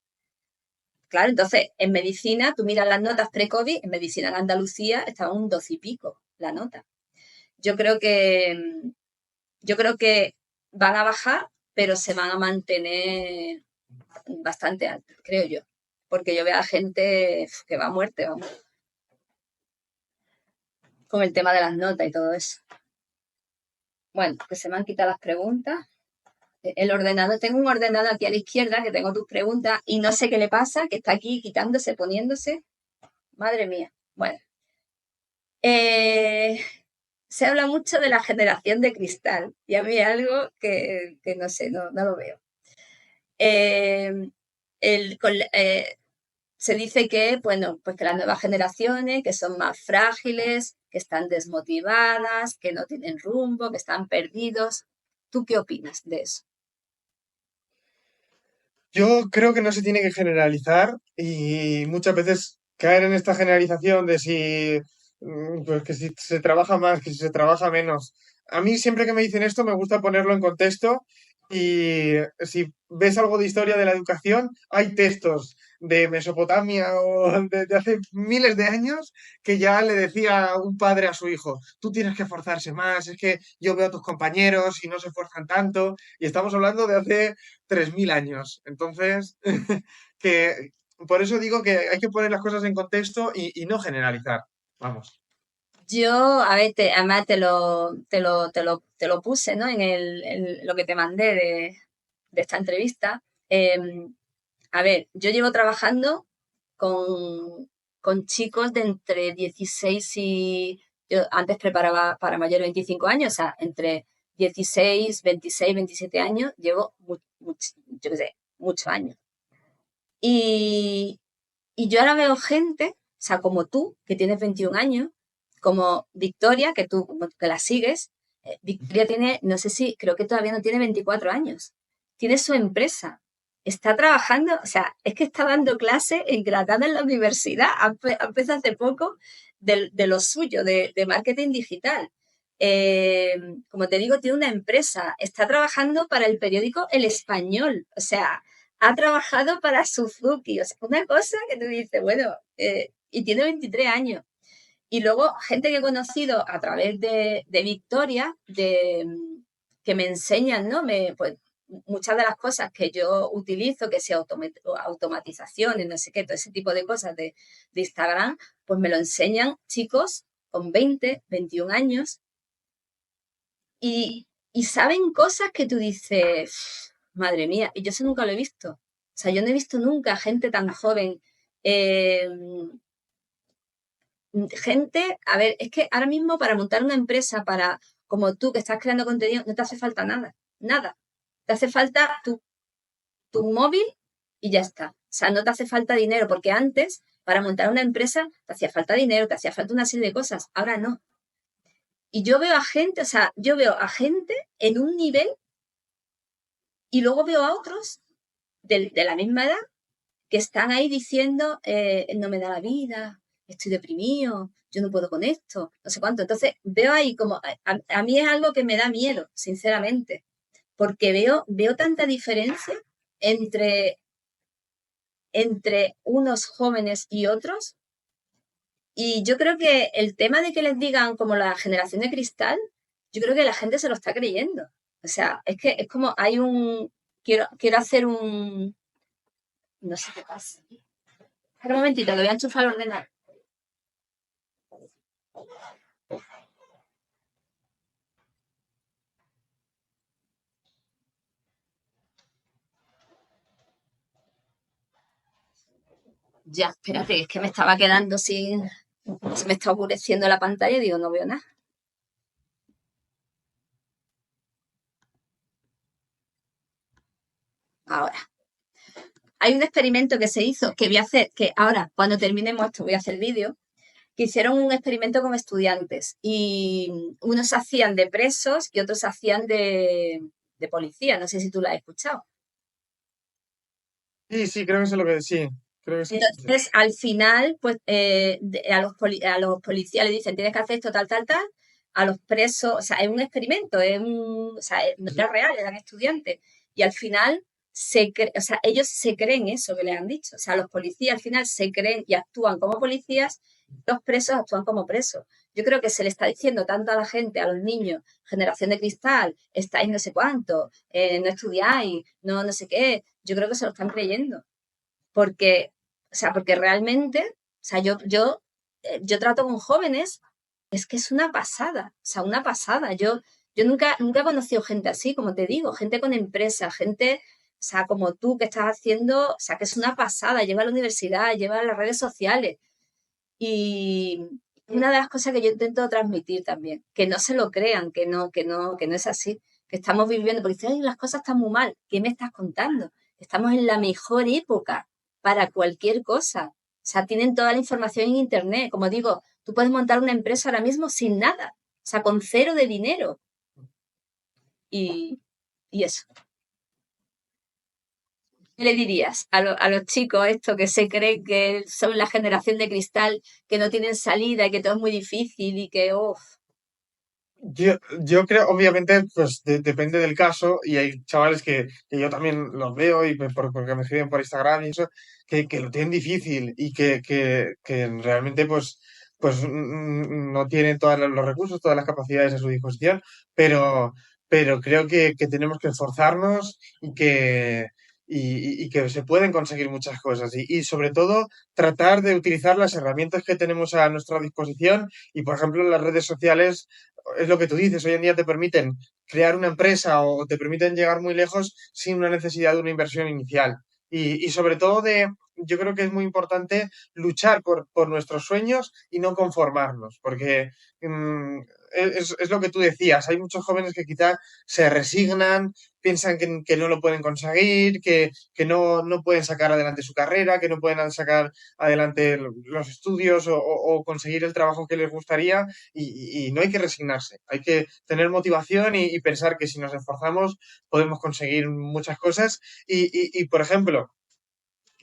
Claro, entonces en medicina, tú miras las notas pre-COVID, en medicina en Andalucía estaba un 12 y pico la nota. Yo creo que, yo creo que van a bajar, pero se van a mantener bastante altas, creo yo. Porque yo veo a gente que va a muerte, vamos, con el tema de las notas y todo eso. Bueno, que se me han quitado las preguntas. el ordenador, tengo un ordenador aquí a la izquierda que tengo tus preguntas y no sé qué le pasa, que está aquí quitándose, poniéndose. Madre mía. Bueno, eh, se habla mucho de la generación de cristal y a mí algo que no sé, no lo veo. Eh, el, se dice que, bueno, pues que las nuevas generaciones, que son más frágiles, que están desmotivadas, que no tienen rumbo, que están perdidos. ¿Tú qué opinas de eso? Yo creo que no se tiene que generalizar y muchas veces caer en esta generalización de si, pues que si se trabaja más, que si se trabaja menos. A mí siempre que me dicen esto me gusta ponerlo en contexto y si ves algo de historia de la educación, hay textos de Mesopotamia o de hace miles de años que ya le decía un padre a su hijo, tú tienes que esforzarse más, es que yo veo a tus compañeros y no se esfuerzan tanto y estamos hablando de hace 3000 años. Entonces, que por eso digo que hay que poner las cosas en contexto y no generalizar. Vamos. Yo, a ver, además te lo puse, ¿no? En lo que te mandé de esta entrevista. Eh, a ver, yo llevo trabajando con, con chicos de entre 16 y... Yo antes preparaba para mayores de 25 años, o sea, entre 16, 26, 27 años, llevo, yo qué sé, muchos años. Y, y yo ahora veo gente, o sea, como tú, que tienes 21 años, como Victoria, que tú que la sigues. Victoria tiene, no sé si, creo que todavía no tiene 24 años. Tiene su empresa. Está trabajando, o sea, es que está dando clase en Granada en la universidad. Ha empezado hace poco de lo suyo, de marketing digital. Como te digo, tiene una empresa. Está trabajando para el periódico El Español. O sea, ha trabajado para Suzuki, o sea, una cosa que tú dices, bueno, y tiene 23 años. Y luego gente que he conocido a través de Victoria, que me enseñan, ¿no? Pues, muchas de las cosas que yo utilizo, que sea automatizaciones, no sé qué, todo ese tipo de cosas de Instagram, pues me lo enseñan chicos con 20, 21 años y saben cosas que tú dices, madre mía, y yo eso nunca lo he visto. O sea, yo no he visto nunca gente tan joven. eh, gente, a ver, es que ahora mismo para montar una empresa, para como tú que estás creando contenido, no te hace falta nada, nada. Te hace falta tu móvil y ya está. O sea, no te hace falta dinero, porque antes, para montar una empresa, te hacía falta dinero, te hacía falta una serie de cosas. Ahora no. Y yo veo a gente, o sea, yo veo a gente en un nivel y luego veo a otros de la misma edad que están ahí diciendo, no me da la vida, estoy deprimido, yo no puedo con esto, no sé cuánto. Entonces veo ahí como, a mí es algo que me da miedo, sinceramente, porque veo tanta diferencia entre, entre unos jóvenes y otros. Y yo creo que el tema de que les digan como la generación de cristal, yo creo que la gente se lo está creyendo. O sea, es que es como hay quiero hacer un, no sé qué pasa. Espera un momentito, que voy a enchufar el ordenador. Ya, espérate, es que me estaba quedando sin... Se me está oscureciendo la pantalla y digo, no veo nada. Ahora, hay un experimento que se hizo, que voy a hacer, que ahora, cuando terminemos esto, voy a hacer vídeo, que hicieron un experimento con estudiantes y unos hacían de presos y otros hacían de policía. No sé si tú la has escuchado. Sí, sí, creo que sé lo que sí. Creo que sí. Entonces, al final, pues a los policías le dicen, tienes que hacer esto, tal, tal, tal. A los presos, o sea, es un experimento, o sea, no era real, eran estudiantes. Y al final, o sea, ellos se creen eso que les han dicho. O sea, los policías al final se creen y actúan como policías, los presos actúan como presos. Yo creo que se le está diciendo tanto a la gente, a los niños, generación de cristal, estáis no sé cuánto, no estudiáis, no sé qué. Yo creo que se lo están creyendo porque, o sea, porque realmente, o sea, yo trato con jóvenes, es que es una pasada, o sea, una pasada. Yo nunca he conocido gente así, como te digo, gente con empresa, gente, o sea, como tú que estás haciendo, o sea, que es una pasada, lleva a la universidad, lleva a las redes sociales. Y una de las cosas que yo intento transmitir también, que no se lo crean, que no es así, que estamos viviendo, porque dicen, ay, las cosas están muy mal, ¿qué me estás contando? Estamos en la mejor época para cualquier cosa. O sea, tienen toda la información en Internet. Como digo, tú puedes montar una empresa ahora mismo sin nada, o sea, con cero de dinero. Y, y eso. ¿Qué le dirías a los chicos esto que se creen que son la generación de cristal, que no tienen salida y que todo es muy difícil y que, uff, Yo creo, obviamente, pues depende del caso y hay chavales que yo también los veo y porque me escriben por Instagram y eso, que lo tienen difícil y que realmente pues no tienen todos los recursos, todas las capacidades a su disposición, pero, pero creo que tenemos que esforzarnos y que se pueden conseguir muchas cosas y sobre todo tratar de utilizar las herramientas que tenemos a nuestra disposición y, por ejemplo, las redes sociales es lo que tú dices, hoy en día te permiten crear una empresa o te permiten llegar muy lejos sin una necesidad de una inversión inicial. Y sobre todo yo creo que es muy importante luchar por nuestros sueños y no conformarnos, porque mm, es lo que tú decías, hay muchos jóvenes que quizás se resignan, piensan que no lo pueden conseguir, que no pueden sacar adelante su carrera, que no pueden sacar adelante los estudios o conseguir el trabajo que les gustaría y no hay que resignarse, hay que tener motivación y pensar que si nos esforzamos podemos conseguir muchas cosas. Por ejemplo,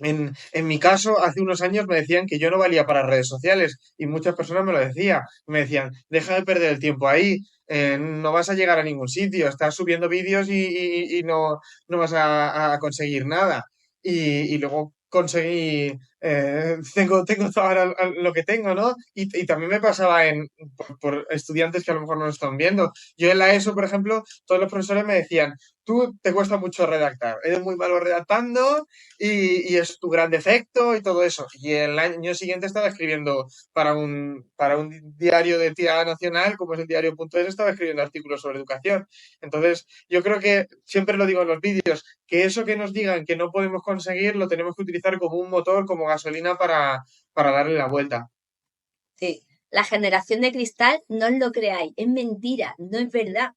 en mi caso, hace unos años me decían que yo no valía para redes sociales y muchas personas me lo decían. Me decían, deja de perder el tiempo ahí, no vas a llegar a ningún sitio, estás subiendo vídeos y no vas a conseguir nada. Y luego conseguí, tengo ahora lo que tengo, ¿no? Y también me pasaba por estudiantes que a lo mejor no lo están viendo. Yo en la ESO, por ejemplo, todos los profesores me decían, tú te cuesta mucho redactar, eres muy malo redactando y es tu gran defecto y todo eso. Y el año siguiente estaba escribiendo para un diario de tirada nacional, como es el diario.es, estaba escribiendo artículos sobre educación. Entonces, yo creo que siempre lo digo en los vídeos, que eso que nos digan que no podemos conseguir lo tenemos que utilizar como un motor, como gasolina para darle la vuelta. sí. La generación de cristal, no os lo creáis, es mentira, no es verdad.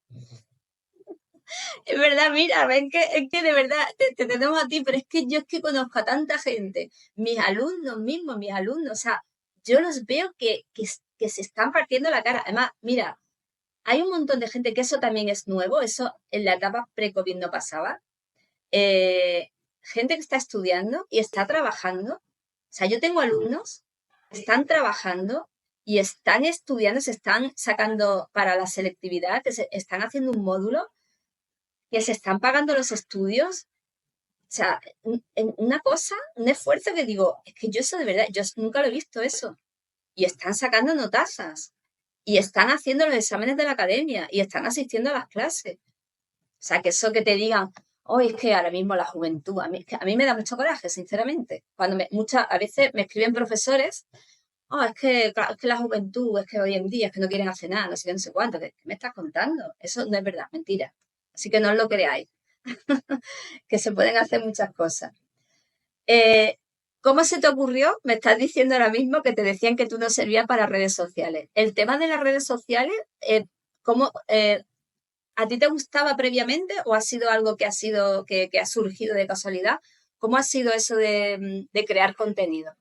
Es verdad, mira, ven que, es que de verdad te tenemos a ti, pero es que yo es que conozco a tanta gente, mis alumnos mismos, mis alumnos, o sea, yo los veo que se están partiendo la cara. Además, mira, hay un montón de gente que eso también es nuevo, eso en la etapa pre-COVID no pasaba. Eh, gente que está estudiando y está trabajando. O sea, yo tengo alumnos que están trabajando y están estudiando, se están sacando para la selectividad, están haciendo un módulo que se están pagando los estudios. O sea, en una cosa, un esfuerzo que digo, es que yo eso de verdad, yo nunca lo he visto eso. Y están sacando notazas. Y están haciendo los exámenes de la academia. Y están asistiendo a las clases. O sea, que eso que te digan, oh, es que ahora mismo la juventud, a mí me da mucho coraje, sinceramente. A veces me escriben profesores, oh, es que, claro, es que la juventud, es que hoy en día, es que no quieren hacer nada, no sé qué, no sé cuánto. ¿Qué me estás contando? Eso no es verdad, mentira. Así que no os lo creáis. Que se pueden hacer muchas cosas. Eh, ¿Cómo se te ocurrió? Me estás diciendo ahora mismo que te decían que tú no servías para redes sociales. El tema de las redes sociales, ¿cómo, a ti te gustaba previamente o ha sido algo que ha surgido de casualidad? ¿Cómo ha sido eso de crear contenido?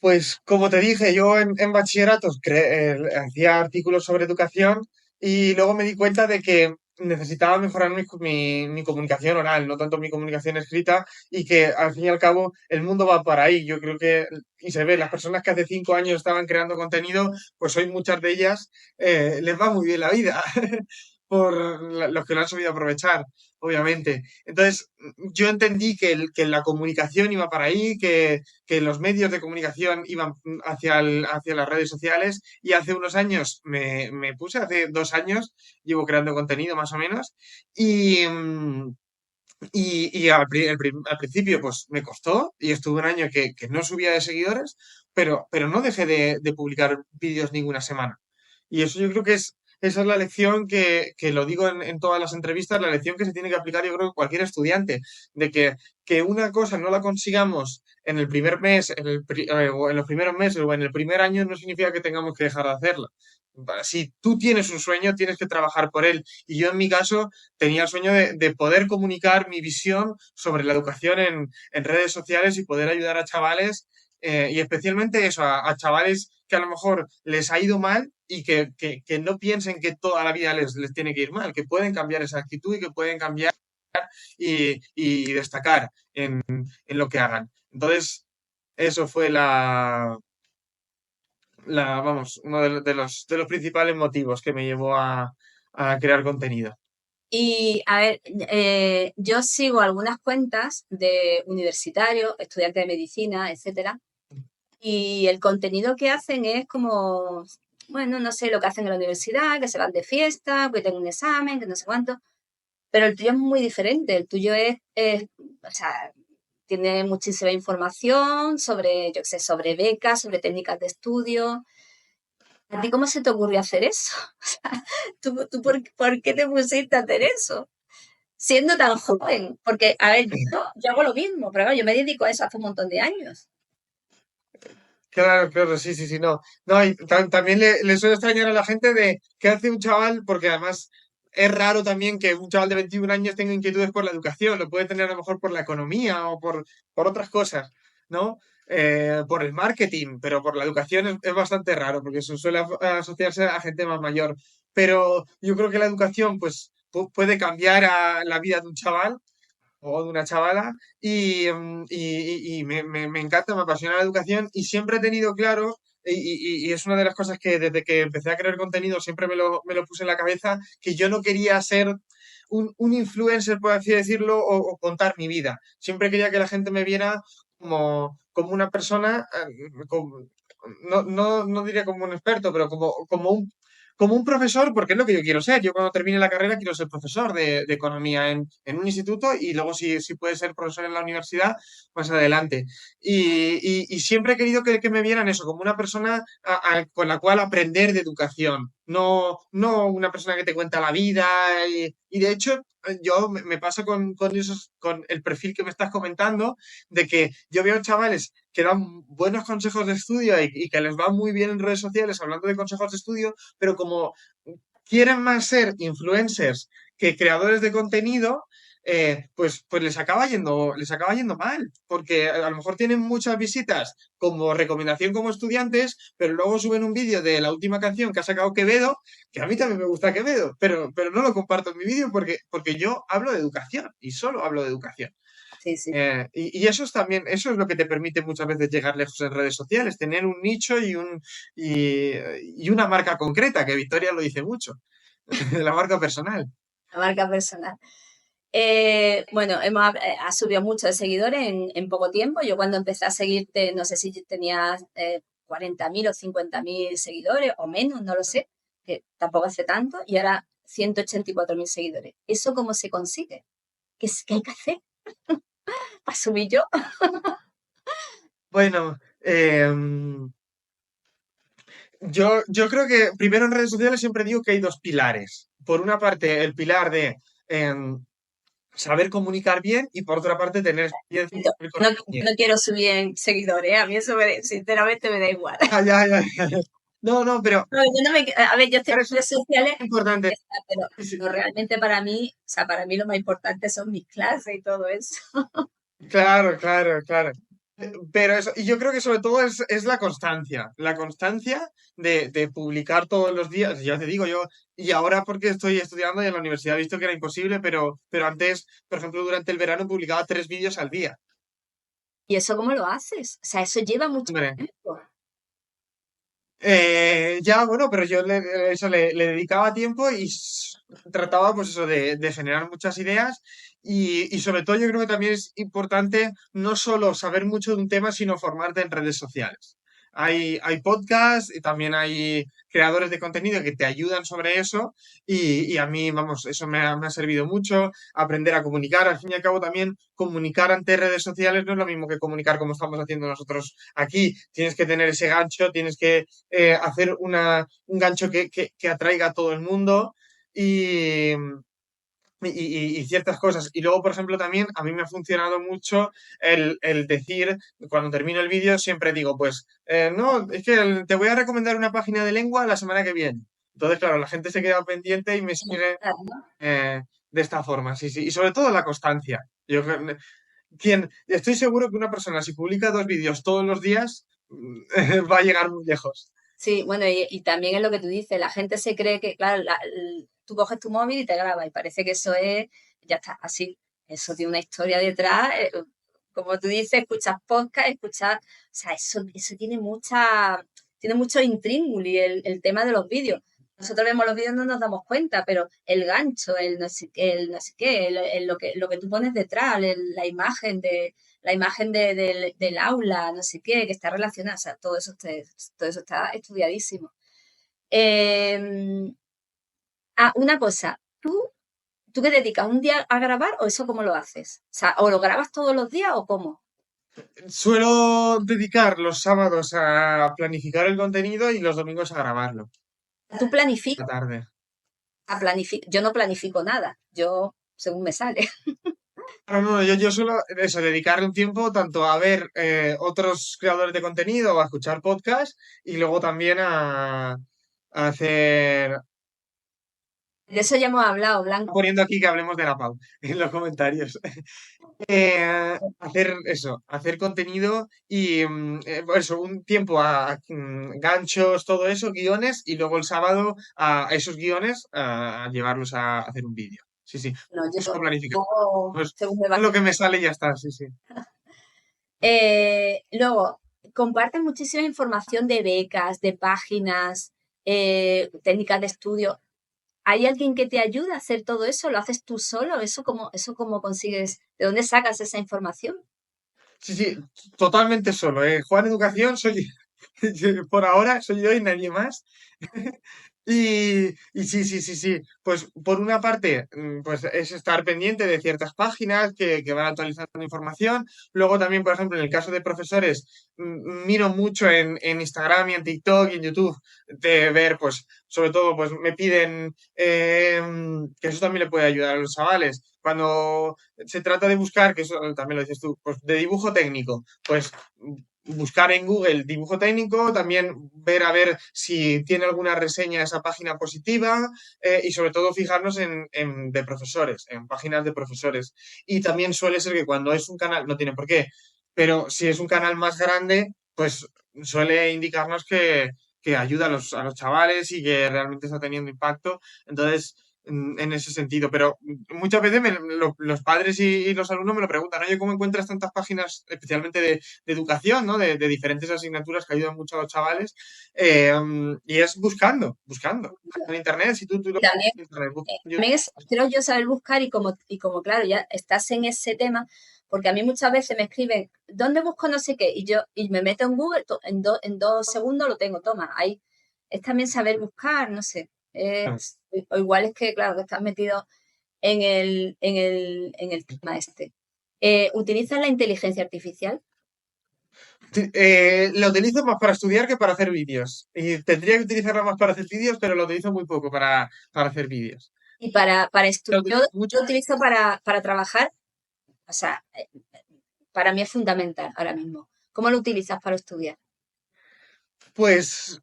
Pues como te dije, yo en bachilleratos hacía artículos sobre educación y luego me di cuenta de que necesitaba mejorar mi comunicación oral, no tanto mi comunicación escrita, y que al fin y al cabo el mundo va para ahí. Yo creo que, y se ve, las personas que hace 5 años estaban creando contenido, pues hoy muchas de ellas les va muy bien la vida, los que lo han sabido aprovechar, obviamente. Entonces, yo entendí que la comunicación iba para ahí, que los medios de comunicación iban hacia las redes sociales y hace unos años me puse, hace 2 años, llevo creando contenido más o menos y, y al principio pues me costó y estuve un año que no subía de seguidores, pero no dejé de publicar vídeos ninguna semana. Y eso yo creo que esa es la lección que lo digo en todas las entrevistas, la lección que se tiene que aplicar yo creo que cualquier estudiante, de que una cosa no la consigamos en el primer mes, o en los primeros meses o en el primer año, no significa que tengamos que dejar de hacerla. Si tú tienes un sueño, tienes que trabajar por él. Y yo en mi caso tenía el sueño de poder comunicar mi visión sobre la educación en redes sociales y poder ayudar a chavales, y especialmente eso, a chavales que a lo mejor les ha ido mal y que no piensen que toda la vida les tiene que ir mal, que pueden cambiar esa actitud y que pueden cambiar y destacar en lo que hagan. Entonces, eso fue vamos, uno de los principales motivos que me llevó a crear contenido. Y a ver, yo sigo algunas cuentas de universitarios, estudiantes de medicina, etcétera, y el contenido que hacen es como, bueno, no sé lo que hacen en la universidad, que se van de fiesta, que tengo un examen, que no sé cuánto, pero el tuyo es muy diferente. El tuyo o sea, tiene muchísima información sobre, yo qué sé, sobre becas, sobre técnicas de estudio. ¿A ti cómo se te ocurrió hacer eso? O sea, ¿tú por qué te pusiste a hacer eso? Siendo tan joven. Porque, a ver, yo hago lo mismo, pero claro, yo me dedico a eso hace un montón de años. Claro, claro, sí, sí, sí, no. No, y también le suele extrañar a la gente de qué hace un chaval, porque además es raro también que un chaval de 21 años tenga inquietudes por la educación, lo puede tener a lo mejor por la economía o por otras cosas, ¿no? Por el marketing, pero por la educación es bastante raro, porque eso suele asociarse a gente más mayor. Pero yo creo que la educación, pues, puede cambiar a la vida de un chaval o de una chavala y me encanta, me apasiona la educación y siempre he tenido claro, y es una de las cosas que desde que empecé a crear contenido siempre me lo puse en la cabeza, que yo no quería ser un influencer, por así decirlo, o contar mi vida. Siempre quería que la gente me viera como una persona, no diría como un experto, pero como un profesor, porque es lo que yo quiero ser. Yo cuando termine la carrera quiero ser profesor de economía en un instituto y luego si puede ser profesor en la universidad, más adelante. Y siempre he querido que me vieran eso, como una persona con la cual aprender de educación, no una persona que te cuenta la vida. Y de hecho, yo me pasa con el perfil que me estás comentando, de que yo veo chavales que dan buenos consejos de estudio y que les va muy bien en redes sociales hablando de consejos de estudio, pero como quieren más ser influencers que creadores de contenido, pues les acaba yendo mal, porque a lo mejor tienen muchas visitas como recomendación como estudiantes, pero luego suben un vídeo de la última canción que ha sacado Quevedo, que a mí también me gusta Quevedo, pero no lo comparto en mi vídeo porque yo hablo de educación y solo hablo de educación. Sí, sí. Y eso es lo que te permite muchas veces llegar lejos en redes sociales, tener un nicho y una marca concreta, que Victoria lo dice mucho, la marca personal. La marca personal. Bueno, ha subido mucho de seguidores en poco tiempo. Yo cuando empecé a seguirte, no sé si tenías 40.000 o 50.000 seguidores o menos, no lo sé, que tampoco hace tanto, y ahora 184.000 seguidores. ¿Eso cómo se consigue? ¿Qué hay que hacer para subir yo? Bueno, yo creo que primero en redes sociales siempre digo que hay dos pilares. Por una parte, el pilar de em, saber comunicar bien y por otra parte, tener experiencia Yo y no, yo no quiero subir en seguidores, a mí eso sinceramente me da igual. Ya, ya, ya, ya. No, no, pero No, yo no a ver, yo estoy es en redes sociales, importante. Sí, pero sí. realmente para mí, o sea, para mí lo más importante son mis clases y todo eso. Claro, claro, claro. Pero eso, y yo creo que sobre todo es la constancia de publicar todos los días. Ya te digo yo, y ahora porque estoy estudiando y en la universidad he visto que era imposible, pero antes, por ejemplo, durante el verano publicaba 3 vídeos al día. ¿Y eso cómo lo haces? O sea, eso lleva mucho Hombre, tiempo. ya, bueno, pero yo le dedicaba tiempo y trataba, pues eso, de generar muchas ideas y sobre todo yo creo que también es importante no solo saber mucho de un tema, sino formarte en redes sociales. Hay podcasts y también hay creadores de contenido que te ayudan sobre eso y a mí, vamos, eso me ha servido mucho, aprender a comunicar. Al fin y al cabo también comunicar ante redes sociales no es lo mismo que comunicar como estamos haciendo nosotros aquí. Tienes que tener ese gancho, tienes que hacer un gancho que atraiga a todo el mundo y, y ciertas cosas. Y luego, por ejemplo, también a mí me ha funcionado mucho el decir, cuando termino el vídeo, siempre digo, pues, no, es que te voy a recomendar una página de lengua la semana que viene. Entonces, claro, la gente se queda pendiente y me sigue de esta forma, sí, sí. Y sobre todo la constancia. Estoy seguro que una persona, si publica 2 vídeos todos los días, va a llegar muy lejos. Sí, bueno, y también es lo que tú dices, la gente se cree que, claro, tú coges tu móvil y te grabas y parece que eso es, ya está, así. Eso tiene una historia detrás. Como tú dices, escuchas podcast, o sea, eso tiene mucho intríngulis el tema de los vídeos. Nosotros vemos los vídeos y no nos damos cuenta, pero el gancho, el no sé qué, lo que tú pones detrás, la imagen del aula, no sé qué, que está relacionada, o sea, todo eso está estudiadísimo. Eh, una cosa, ¿tú qué dedicas? ¿Un día a grabar o eso cómo lo haces? O sea, ¿o lo grabas todos los días o cómo? Suelo dedicar los sábados a planificar el contenido y los domingos a grabarlo. ¿Tú La planificas? tarde. Yo no planifico nada, yo según me sale. No, no, yo suelo eso, dedicarle un tiempo tanto a ver otros creadores de contenido o a escuchar podcasts y luego también a hacer. De eso ya hemos hablado, Blanco. Poniendo aquí que hablemos de la Pau en los comentarios. Hacer eso, hacer contenido y eso, un tiempo a ganchos, todo eso, guiones, y luego el sábado a esos guiones a llevarlos a hacer un vídeo. Sí, sí, No, eso planificar. Pues según me va. lo que me sale y ya está, sí, sí. Luego, comparten muchísima información de becas, de páginas, técnicas de estudio. ¿Hay alguien que te ayuda a hacer todo eso? ¿Lo haces tú solo? Eso cómo consigues? ¿De dónde sacas esa información? Sí, sí, totalmente solo. Juan Educación soy, por ahora soy yo y nadie más. Y sí, sí, sí, sí. Pues por una parte, pues es estar pendiente de ciertas páginas que van actualizando información. Luego también, por ejemplo, en el caso de profesores, miro mucho en Instagram y en TikTok y en YouTube de ver, pues, sobre todo, pues me piden que eso también le puede ayudar a los chavales. Cuando se trata de buscar, que eso también lo dices tú, pues de dibujo técnico, pues buscar en Google dibujo técnico, también ver a ver si tiene alguna reseña esa página positiva y sobre todo fijarnos de profesores, en páginas de profesores. Y también suele ser que cuando es un canal, no tiene por qué, pero si es un canal más grande, pues suele indicarnos que ayuda a los chavales y que realmente está teniendo impacto. Entonces, en ese sentido. Pero muchas veces los padres y los alumnos me lo preguntan, oye, ¿cómo encuentras tantas páginas, especialmente de educación, ¿no? De diferentes asignaturas que ayudan mucho a los chavales? Y es buscando. En internet, si tú lo También, en internet, también es, creo yo, saber buscar y como, claro, ya estás en ese tema, porque a mí muchas veces me escriben, ¿dónde busco no sé qué? Y me meto en Google, en 2 segundos lo tengo, toma, ahí. Es también saber buscar, no sé. O igual es que, claro, que estás metido en el tema este. ¿Utilizas la inteligencia artificial? Lo utilizo más para estudiar que para hacer vídeos. Y tendría que utilizarlo más para hacer vídeos, pero lo utilizo muy poco para hacer vídeos. Y para Lo estudiar, yo, utilizo mucho. yo utilizo para trabajar, o sea, para mí es fundamental ahora mismo. ¿Cómo lo utilizas para estudiar? Pues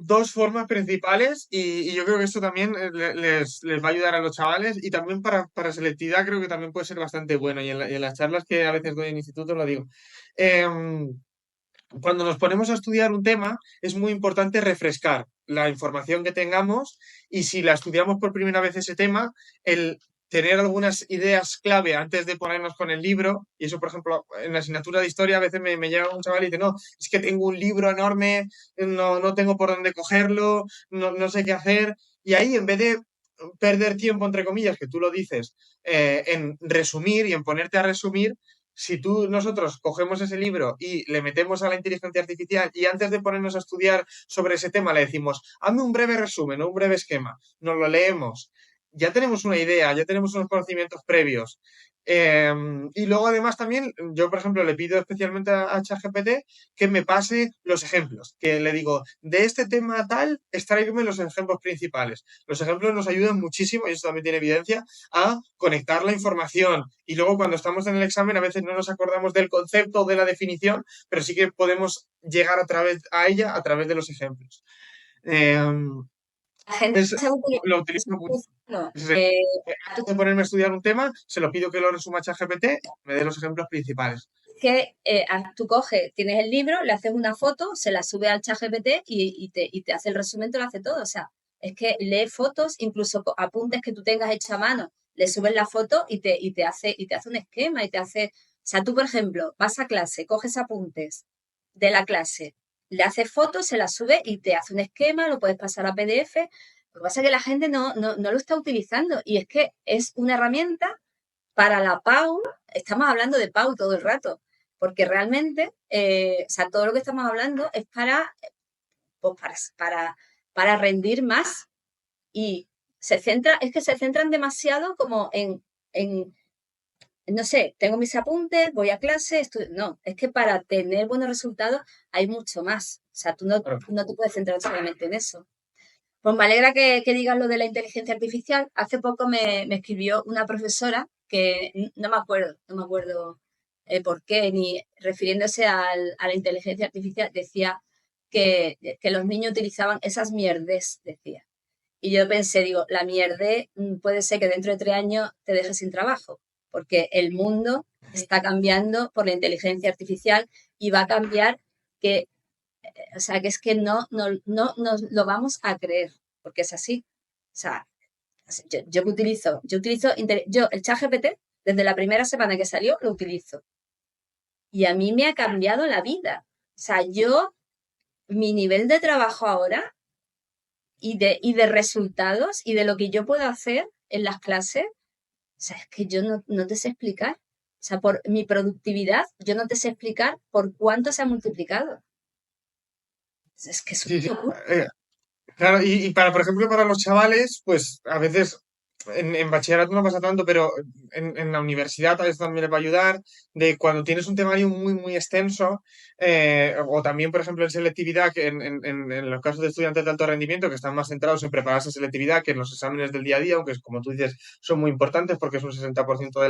dos formas principales y yo creo que esto también les va a ayudar a los chavales y también para selectividad creo que también puede ser bastante bueno y en las charlas que a veces doy en instituto lo digo. Em, Cuando nos ponemos a estudiar un tema es muy importante refrescar la información que tengamos y si la estudiamos por primera vez ese tema, el tener algunas ideas clave antes de ponernos con el libro, y eso, por ejemplo, en la asignatura de historia a veces me llega un chaval y dice, no, es que tengo un libro enorme, no tengo por dónde cogerlo, no sé qué hacer, y ahí en vez de perder tiempo, entre comillas, que tú lo dices, en resumir y en ponerte a resumir, si nosotros cogemos ese libro y le metemos a la inteligencia artificial y antes de ponernos a estudiar sobre ese tema le decimos, hazme un breve resumen o un breve esquema, nos lo leemos, ya tenemos una idea, ya tenemos unos conocimientos previos. Y luego además también, yo por ejemplo le pido especialmente a ChatGPT que me pase los ejemplos, que le digo, de este tema tal, extráigame los ejemplos principales. Los ejemplos nos ayudan muchísimo, y eso también tiene evidencia, a conectar la información. Y luego cuando estamos en el examen a veces no nos acordamos del concepto o de la definición, pero sí que podemos llegar a ella a través de los ejemplos. Eh, La gente es, se lo utilizo mucho. utilizando, Antes de ponerme a estudiar un tema, se lo pido que lo resuma a ChatGPT, me dé los ejemplos principales. que tú coges, tienes el libro, le haces una foto, se la sube al ChatGPT y te hace el resumen, te lo hace todo. O sea, es que lee fotos, incluso apuntes que tú tengas hecho a mano, le subes la foto y te hace un esquema y te hace. O sea, tú, por ejemplo, vas a clase, coges apuntes de la clase, le haces fotos, se la sube y te hace un esquema, lo puedes pasar a PDF. Lo que pasa es que la gente no lo está utilizando y es que es una herramienta para la PAU. Estamos hablando de PAU todo el rato, porque realmente, o sea, todo lo que estamos hablando es pues para rendir más y es que se centran demasiado como no sé, tengo mis apuntes, voy a clase, estudio. No, es que para tener buenos resultados hay mucho más. O sea, tú Claro. no te puedes centrar solamente en eso. Pues me alegra que digas lo de la inteligencia artificial. Hace poco me escribió una profesora que no me acuerdo por qué, ni refiriéndose a la inteligencia artificial, decía que los niños utilizaban esas mierdes, decía. Y yo pensé, digo, la mierde puede ser que dentro de 3 años te dejes sin trabajo, porque el mundo está cambiando por la inteligencia artificial y va a cambiar que o sea, que es que no nos lo vamos a creer, porque es así. O sea, yo el chat GPT, desde la primera semana que salió, lo utilizo. Y a mí me ha cambiado la vida. O sea, mi nivel de trabajo ahora y de resultados y de lo que yo puedo hacer en las clases, o sea, es que yo no te sé explicar. O sea, por mi productividad, yo no te sé explicar por cuánto se ha multiplicado. Es que es Sí, sí. una locura. Claro, por ejemplo, para los chavales, pues a veces en bachillerato no pasa tanto, pero en la universidad a veces también les va a ayudar, de cuando tienes un temario muy, muy extenso, o también, por ejemplo, en selectividad, que en los casos de estudiantes de alto rendimiento, que están más centrados en prepararse selectividad que en los exámenes del día a día, aunque como tú dices, son muy importantes porque es un 60% de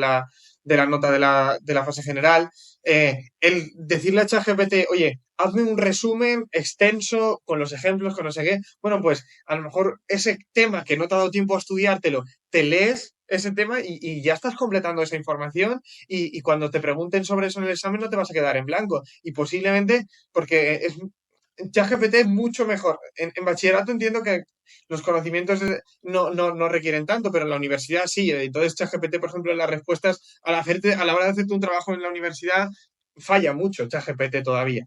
la nota de la fase general, el decirle a ChatGPT, oye, hazme un resumen extenso con los ejemplos, con no sé qué. Bueno, pues a lo mejor ese tema que no te ha dado tiempo a estudiártelo, te lees ese tema y ya estás completando esa información y cuando te pregunten sobre eso en el examen no te vas a quedar en blanco. Y posiblemente, porque ChatGPT es mucho mejor. En bachillerato entiendo que los conocimientos no requieren tanto, pero en la universidad sí. Entonces ChatGPT, por ejemplo, en las respuestas, a la hora de hacerte un trabajo en la universidad, falla mucho ChatGPT todavía.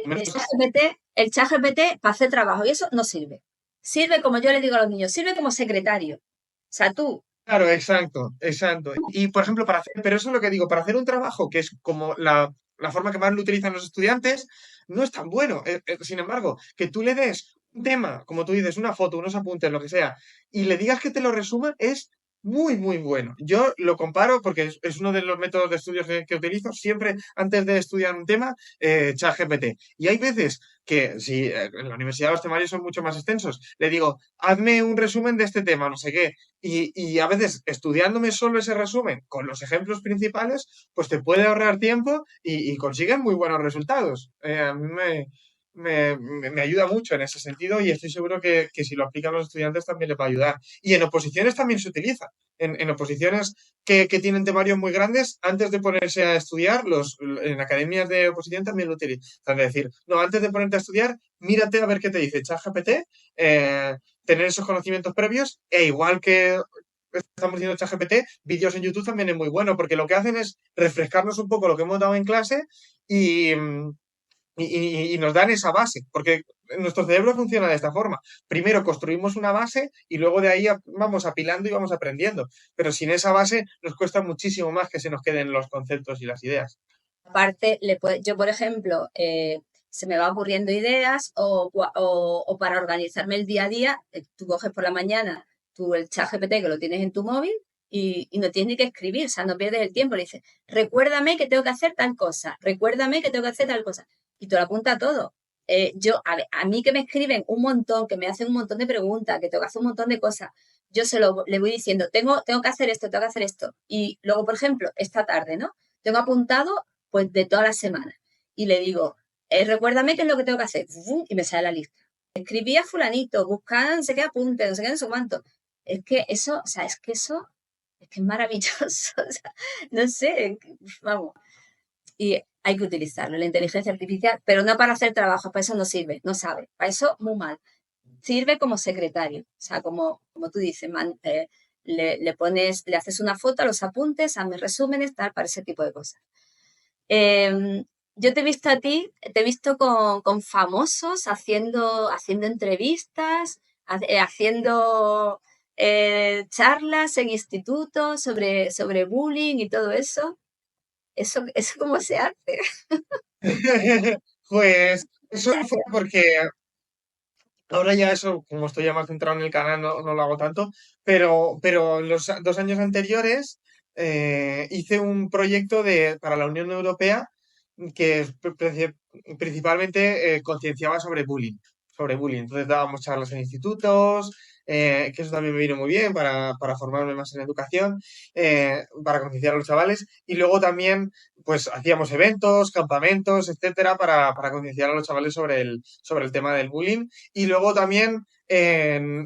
El chat GPT para hacer trabajo y eso no sirve. Sirve, como yo le digo a los niños, sirve como secretario. O sea, tú, Claro, exacto, exacto. Y por ejemplo, pero eso es lo que digo, para hacer un trabajo que es como la forma que más lo utilizan los estudiantes, no es tan bueno. Sin embargo, que tú le des un tema, como tú dices, una foto, unos apuntes, lo que sea, y le digas que te lo resuma, es muy, muy bueno. Yo lo comparo porque es uno de los métodos de estudio que utilizo siempre antes de estudiar un tema, ChatGPT. Y hay veces que si en la universidad los temarios son mucho más extensos, le digo, hazme un resumen de este tema, no sé qué y a veces estudiándome solo ese resumen con los ejemplos principales, pues te puede ahorrar tiempo y consigues muy buenos resultados. A mí me ayuda mucho en ese sentido y estoy seguro que si lo aplican los estudiantes también les va a ayudar. Y en oposiciones también se utiliza. En oposiciones que tienen temarios muy grandes, antes de ponerse a estudiar, en academias de oposición también lo utilizan. Es decir, no, antes de ponerte a estudiar, mírate a ver qué te dice ChatGPT, tener esos conocimientos previos e igual que estamos diciendo ChatGPT, vídeos en YouTube también es muy bueno porque lo que hacen es refrescarnos un poco lo que hemos dado en clase y, y nos dan esa base, porque nuestro cerebro funciona de esta forma. Primero construimos una base y luego de ahí vamos apilando y vamos aprendiendo. Pero sin esa base nos cuesta muchísimo más que se nos queden los conceptos y las ideas. Aparte, yo, por ejemplo, se me va ocurriendo ideas o para organizarme el día a día, tú coges por la mañana el chat GPT que lo tienes en tu móvil y no tienes ni que escribir, o sea, no pierdes el tiempo. Le dices, recuérdame que tengo que hacer tal cosa, recuérdame que tengo que hacer tal cosa. Y te lo apunta todo. A mí que me escriben un montón, que me hacen un montón de preguntas, que tengo que hacer un montón de cosas, le voy diciendo, tengo que hacer esto, tengo que hacer esto. Y luego, por ejemplo, esta tarde, ¿no? Tengo apuntado pues de toda la semana. Y le digo, recuérdame qué es lo que tengo que hacer. Y me sale la lista. Escribí a fulanito, buscaba no sé qué apunte, no sé qué, no sé cuánto. Es que eso, o sea, es que es maravilloso. O sea, no sé, vamos. Y hay que utilizarlo, la inteligencia artificial, pero no para hacer trabajo, para eso no sirve, no sabe. Para eso, muy mal. Sirve como secretario, o sea, como tú dices, le haces una foto a los apuntes, a mis resúmenes, tal, para ese tipo de cosas. Yo te he visto a ti, te he visto con famosos haciendo entrevistas, haciendo charlas en institutos sobre bullying y todo eso. Eso cómo se hace. Pues eso fue porque ahora ya eso, como estoy ya más centrado en el canal, no lo hago tanto, pero los 2 años anteriores hice un proyecto para la Unión Europea que principalmente concienciaba sobre bullying. Entonces dábamos charlas en institutos, que eso también me vino muy bien para formarme más en educación, para concienciar a los chavales, y luego también pues hacíamos eventos, campamentos, etcétera, para concienciar a los chavales sobre el tema del bullying. Y luego también,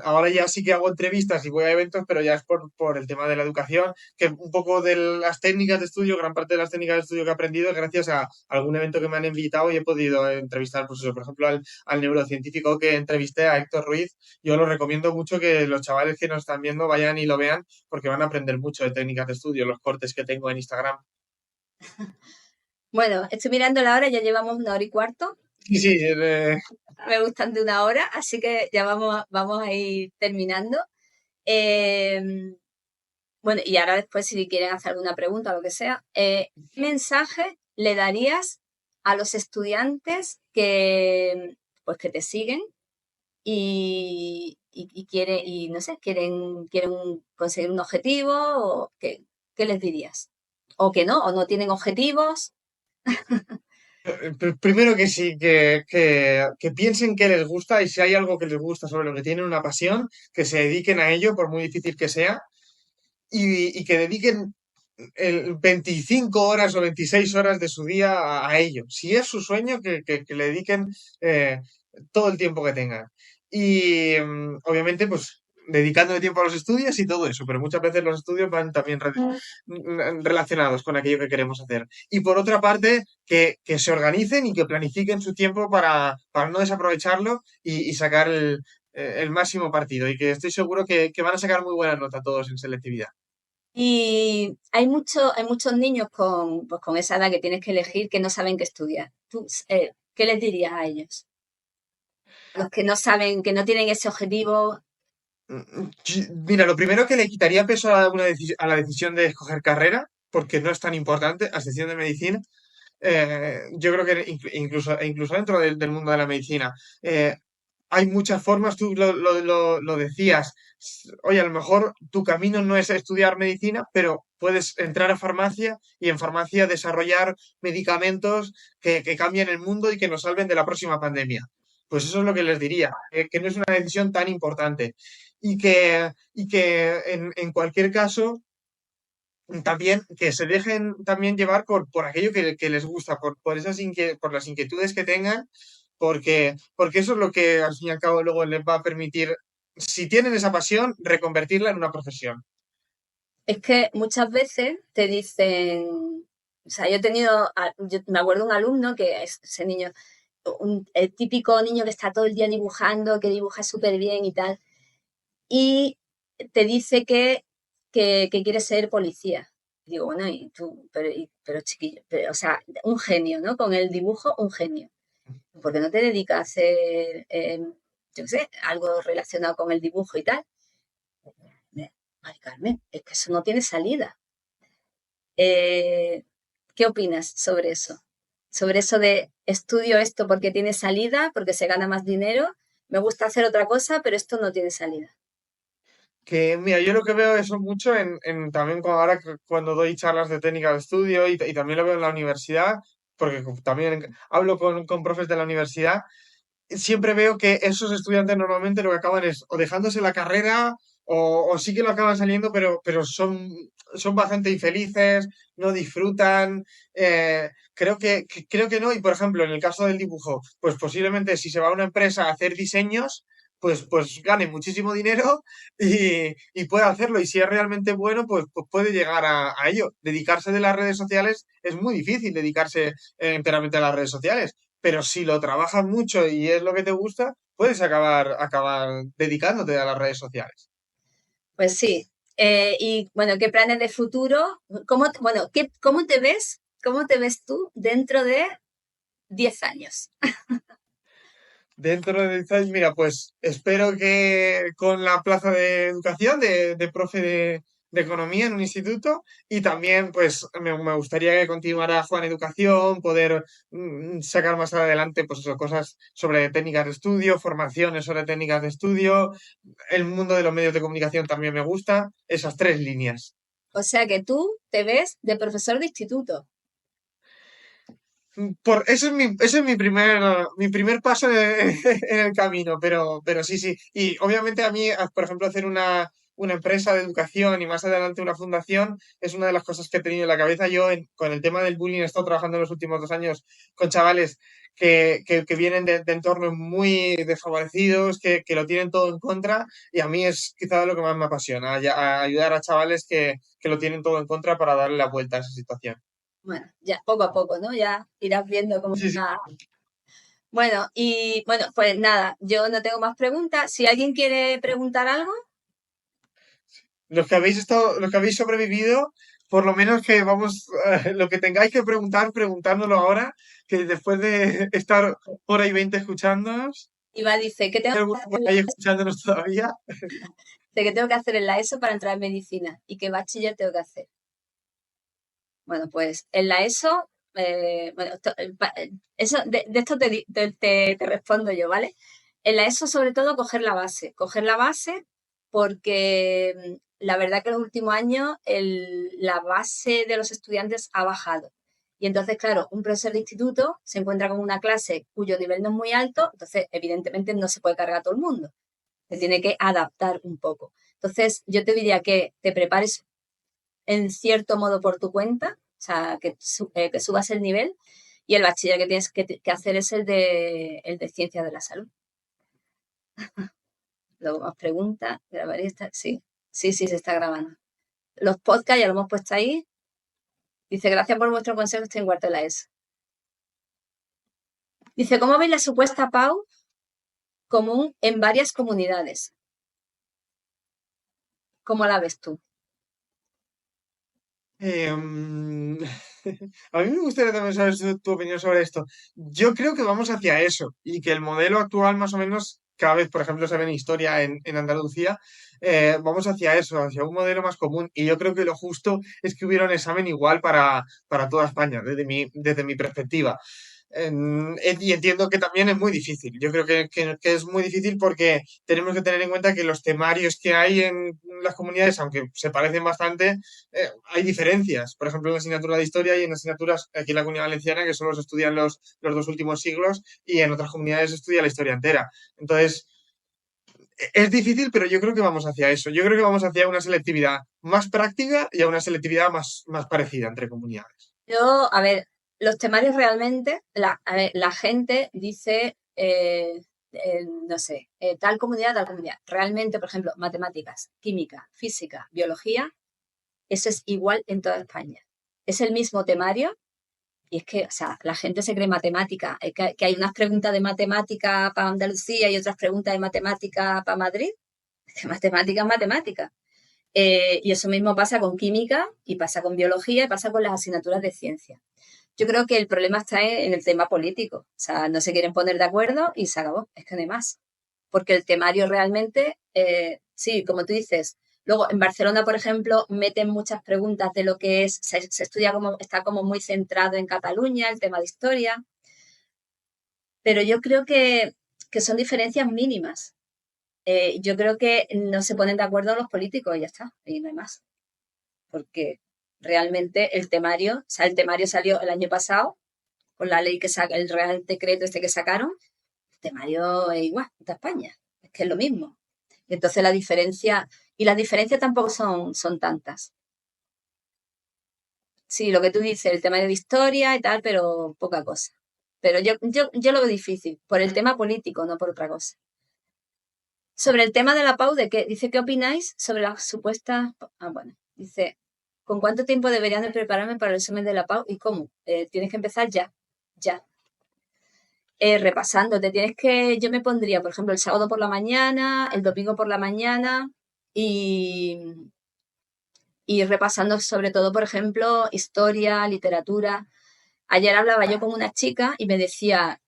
ahora ya sí que hago entrevistas y voy a eventos, pero ya es por el tema de la educación, que un poco de las técnicas de estudio, gran parte de las técnicas de estudio que he aprendido es gracias a algún evento que me han invitado y he podido entrevistar, pues eso, por ejemplo, al neurocientífico que entrevisté, a Héctor Ruiz. Yo lo recomiendo mucho que los chavales que nos están viendo vayan y lo vean porque van a aprender mucho de técnicas de estudio, los cortes que tengo en Instagram. Bueno, estoy mirando la hora, ya llevamos 1 hora y cuarto. Sí, sí, Me gustan de 1 hora, así que ya vamos a ir terminando. Eh, bueno, y ahora después, si quieren hacer alguna pregunta o lo que sea, ¿qué mensaje le darías a los estudiantes pues, que te siguen y quieren, y no sé, quieren conseguir un objetivo? O ¿qué les dirías? O que no, o no tienen objetivos. primero que sí, que piensen que les gusta y si hay algo que les gusta sobre lo que tienen una pasión, que se dediquen a ello, por muy difícil que sea, y que dediquen 25 horas o 26 horas de su día a ello. Si es su sueño, que le dediquen eh, todo el tiempo que tengan. Y obviamente, pues dedicándole tiempo a los estudios y todo eso, pero muchas veces los estudios van también relacionados con aquello que queremos hacer. Y por otra parte, que se organicen y que planifiquen su tiempo para no desaprovecharlo y sacar el máximo partido. Y que estoy seguro que van a sacar muy buena nota todos en selectividad. Y hay muchos niños pues, con esa edad que tienes que elegir que no saben qué estudiar. ¿Qué les dirías a ellos? Los que no saben, que no tienen ese objetivo. Mira, lo primero que le quitaría peso a la decisión de escoger carrera, porque no es tan importante, a excepción de medicina. Yo creo que incluso dentro del mundo de la medicina, hay muchas formas, tú lo decías, oye, a lo mejor tu camino no es estudiar medicina, pero puedes entrar a farmacia y en farmacia desarrollar medicamentos que cambien el mundo y que nos salven de la próxima pandemia. Pues eso es lo que les diría, que no es una decisión tan importante y que en cualquier caso también que se dejen también llevar por aquello que les gusta, por las inquietudes que tengan, porque eso es lo que al fin y al cabo luego les va a permitir, si tienen esa pasión, reconvertirla en una profesión. Es que muchas veces te dicen, o sea, yo me acuerdo de un alumno que es ese niño, el típico niño que está todo el día dibujando, que dibuja súper bien y tal, y te dice que quiere ser policía. Digo, bueno, y tú, pero chiquillo, o sea, un genio, ¿no? Con el dibujo, un genio. ¿por qué no te dedicas a hacer, yo qué sé, algo relacionado con el dibujo y tal? Ay, Carmen, es que eso no tiene salida. Eh, ¿Qué opinas sobre eso? Sobre eso de estudio esto porque tiene salida, porque se gana más dinero, me gusta hacer otra cosa, pero esto no tiene salida. Que, mira, yo lo que veo eso mucho también ahora cuando doy charlas de técnica de estudio y también lo veo en la universidad, porque también hablo con profes de la universidad, siempre veo que esos estudiantes normalmente lo que acaban es o dejándose la carrera o sí que lo acaban saliendo, pero son bastante infelices, no disfrutan. Creo que no. Y por ejemplo, en el caso del dibujo, pues posiblemente si se va a una empresa a hacer diseños, pues gane muchísimo dinero y puede hacerlo. Y si es realmente bueno, pues puede llegar a ello. Dedicarse de las redes sociales es muy difícil dedicarse enteramente a las redes sociales, pero si lo trabajas mucho y es lo que te gusta, puedes acabar dedicándote a las redes sociales. Pues sí. Y bueno, ¿qué planes de futuro? Bueno, cómo te ves tú dentro de 10 años? Dentro de 10 años, mira, pues espero que con la plaza de educación, de profe de economía en un instituto, y también pues me gustaría que continuara Juan Educación, poder sacar más adelante pues eso, cosas sobre técnicas de estudio, formaciones sobre técnicas de estudio, el mundo de los medios de comunicación también me gusta, esas tres líneas. O sea que tú te ves de profesor de instituto. Ese es mi primer paso en el camino, pero sí, sí. Y obviamente a mí, por ejemplo, hacer una empresa de educación y más adelante una fundación es una de las cosas que he tenido en la cabeza. Yo con el tema del bullying he estado trabajando en los últimos 2 años con chavales que vienen de entornos muy desfavorecidos, que lo tienen todo en contra y a mí es quizá lo que más me apasiona, a ayudar a chavales que lo tienen todo en contra para darle la vuelta a esa situación. Bueno, ya poco a poco, ¿no? Ya irás viendo cómo Sí, sí. está. Bueno, y bueno, pues nada, yo no tengo más preguntas. Si alguien quiere preguntar algo, Los que habéis sobrevivido, por lo menos que vamos, lo que tengáis que preguntar, preguntárnoslo ahora, que después de estar hora y 20 escuchándonos, Iba dice, ¿qué tengo hay que alguno hacer por ahí escuchándonos todavía. que tengo que hacer en la ESO para entrar en medicina? ¿Y qué bachiller tengo que hacer? Bueno, pues en la ESO, bueno, eso, de esto te respondo yo, ¿vale? En la ESO, sobre todo, coger la base porque la verdad que en los últimos años la base de los estudiantes ha bajado. Y entonces, claro, un profesor de instituto se encuentra con una clase cuyo nivel no es muy alto, entonces evidentemente no se puede cargar a todo el mundo, se tiene que adaptar un poco. Entonces, yo te diría que te prepares en cierto modo por tu cuenta, o sea, que subas el nivel y el bachiller que tienes que hacer es el de ciencias de la salud. Luego más preguntas, grabar esta, sí, sí, sí, se está grabando. Los podcasts ya lo hemos puesto ahí. Dice, gracias por vuestro consejo, estoy en cuarto de la ESO. Dice, ¿cómo veis la supuesta PAU común en varias comunidades? ¿Cómo la ves tú? Em, a mí me gustaría también saber tu opinión sobre esto. Yo creo que vamos hacia eso y que el modelo actual más o menos cada vez, por ejemplo, se ve en historia en Andalucía, vamos hacia eso, hacia un modelo más común. Y yo creo que lo justo es que hubiera un examen igual para toda España, desde mi perspectiva. Y entiendo que también es muy difícil. Yo creo que es muy difícil porque tenemos que tener en cuenta que los temarios que hay en las comunidades, aunque se parecen bastante, hay diferencias. Por ejemplo, en la asignatura de historia y en asignaturas aquí en la Comunidad Valenciana que solo se estudian los 2 últimos siglos y en otras comunidades se estudia la historia entera. Entonces, es difícil, pero yo creo que vamos hacia eso. Yo creo que vamos hacia una selectividad más práctica y a una selectividad más parecida entre comunidades. Yo, a ver, los temarios realmente, a ver, la gente dice, no sé, tal comunidad, tal comunidad. Realmente, por ejemplo, matemáticas, química, física, biología, eso es igual en toda España. Es el mismo temario y es que, o sea, la gente se cree matemática. Es que hay unas preguntas de matemática para Andalucía y otras preguntas de matemática para Madrid. Matemática es matemática. Y eso mismo pasa con química y pasa con biología y pasa con las asignaturas de ciencia. Yo creo que el problema está en el tema político. O sea, no se quieren poner de acuerdo y se acabó. Es que no hay más. Porque el temario realmente, sí, como tú dices, luego en Barcelona, por ejemplo, meten muchas preguntas de lo que es, se estudia como, está como muy centrado en Cataluña, el tema de historia, pero yo creo que son diferencias mínimas. Yo creo que no se ponen de acuerdo los políticos y ya está, y no hay más. Porque realmente el temario, o sea, el temario salió el año pasado con la ley que saca, el Real Decreto este que sacaron, el temario es igual, de España, es que es lo mismo. Y entonces la diferencia, y las diferencias tampoco son tantas. Sí, lo que tú dices, el tema de historia y tal, pero poca cosa. Pero yo lo veo difícil, por el tema político, no por otra cosa. Sobre el tema de la PAU, dice, ¿qué opináis sobre las supuestas? Ah, bueno, dice, ¿con cuánto tiempo deberían de prepararme para el examen de la PAU y cómo? Tienes que empezar ya, ya. Repasando, yo me pondría, por ejemplo, el sábado por la mañana, el domingo por la mañana y, y repasando sobre todo, por ejemplo, historia, literatura. Ayer hablaba yo con una chica y me decía,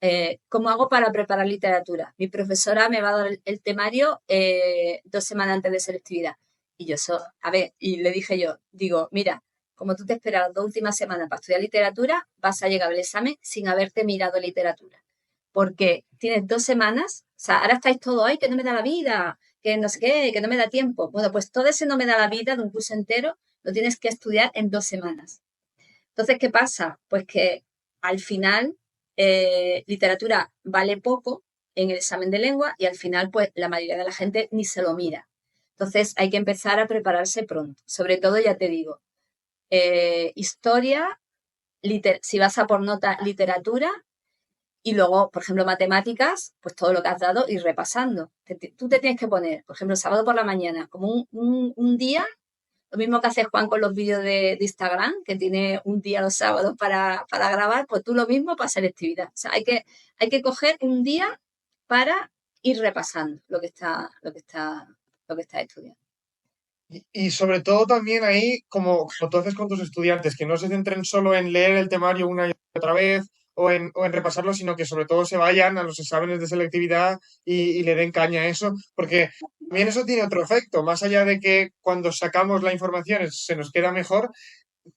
¿cómo hago para preparar literatura? Mi profesora me va a dar el temario 2 semanas antes de selectividad. Y yo, a ver, y le dije yo, digo, mira, como tú te esperas las 2 últimas semanas para estudiar literatura, vas a llegar al examen sin haberte mirado literatura. Porque tienes 2 semanas, o sea, ahora estáis todos, ay, que no me da la vida, que no sé qué, que no me da tiempo. Bueno, pues todo ese no me da la vida de un curso entero lo tienes que estudiar en 2 semanas. Entonces, ¿qué pasa? Pues que al final literatura vale poco en el examen de lengua y al final pues la mayoría de la gente ni se lo mira. Entonces hay que empezar a prepararse pronto. Sobre todo, ya te digo, historia, si vas a por nota literatura y luego, por ejemplo, matemáticas, pues todo lo que has dado y repasando. Tú te tienes que poner, por ejemplo, sábado por la mañana, como un día lo mismo que hace Juan con los vídeos de Instagram, que tiene un día los sábados para grabar, pues tú lo mismo para selectividad. O sea, hay que coger un día para ir repasando lo que está estudiando. Y sobre todo también ahí, como tú haces con tus estudiantes, que no se centren solo en leer el temario una y otra vez o en repasarlo, sino que sobre todo se vayan a los exámenes de selectividad y le den caña a eso, porque también eso tiene otro efecto, más allá de que cuando sacamos la información se nos queda mejor,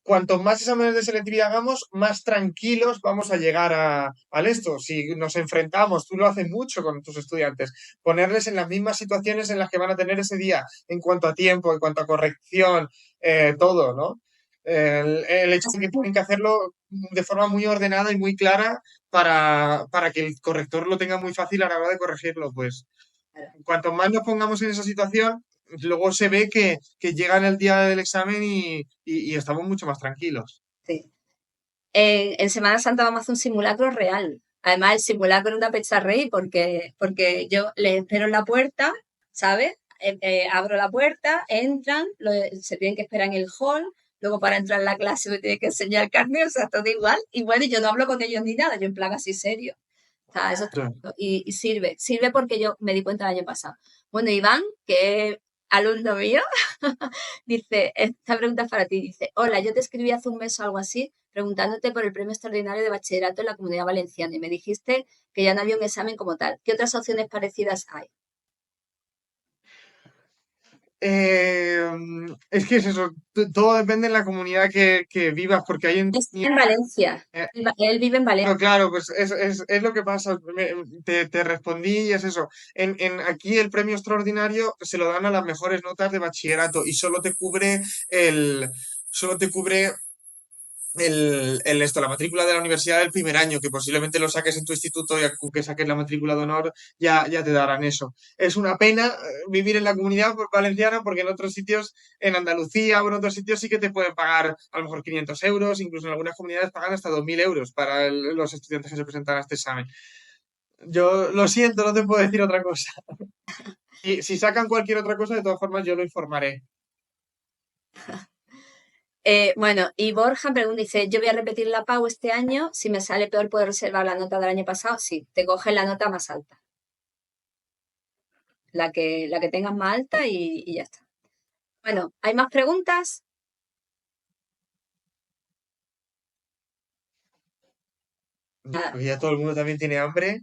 cuanto más exámenes de selectividad hagamos, más tranquilos vamos a llegar al esto. Si nos enfrentamos, tú lo haces mucho con tus estudiantes, ponerles en las mismas situaciones en las que van a tener ese día, en cuanto a tiempo, en cuanto a corrección, todo, ¿no? El hecho de que tienen que hacerlo de forma muy ordenada y muy clara para que el corrector lo tenga muy fácil a la hora de corregirlo, pues cuanto más nos pongamos en esa situación, luego se ve que llegan el día del examen y estamos mucho más tranquilos. Sí. En Semana Santa vamos a hacer un simulacro real. Además, el simulacro es una pecharrey porque yo les espero en la puerta, ¿sabes? Abro la puerta, entran, se tienen que esperar en el hall, luego para entrar en la clase me tienen que enseñar el carnet, o sea, todo igual. Y bueno, yo no hablo con ellos ni nada, yo en plan así serio. O sea, eso Sí. y sirve porque yo me di cuenta el año pasado. Bueno, Iván, que es alumno mío, dice, esta pregunta es para ti, dice, hola, yo te escribí hace un mes o algo así, preguntándote por el premio extraordinario de bachillerato en la Comunidad Valenciana y me dijiste que ya no había un examen como tal. ¿Qué otras opciones parecidas hay? Eh, es que es eso, todo depende de la comunidad que vivas, porque hay en... Está en Valencia. Él vive en Valencia. Claro, claro, pues es lo que pasa. Te respondí y es eso. Aquí el premio extraordinario se lo dan a las mejores notas de bachillerato y solo te cubre la matrícula de la universidad del primer año, que posiblemente lo saques en tu instituto y aunque saques la matrícula de honor, ya te darán eso. Es una pena vivir en la comunidad valenciana porque en otros sitios, en Andalucía o en otros sitios sí que te pueden pagar a lo mejor 500 euros, incluso en algunas comunidades pagan hasta 2.000 euros para los estudiantes que se presentan a este examen. Yo lo siento, no te puedo decir otra cosa. Y si sacan cualquier otra cosa, de todas formas yo lo informaré. Bueno, y Borja pregunta, dice, yo voy a repetir la PAU este año, si me sale peor puedo reservar la nota del año pasado. Sí, te coges la nota más alta, la que tengas más alta y ya está. Bueno, ¿hay más preguntas? Ah, Porque ya todo el mundo también tiene hambre.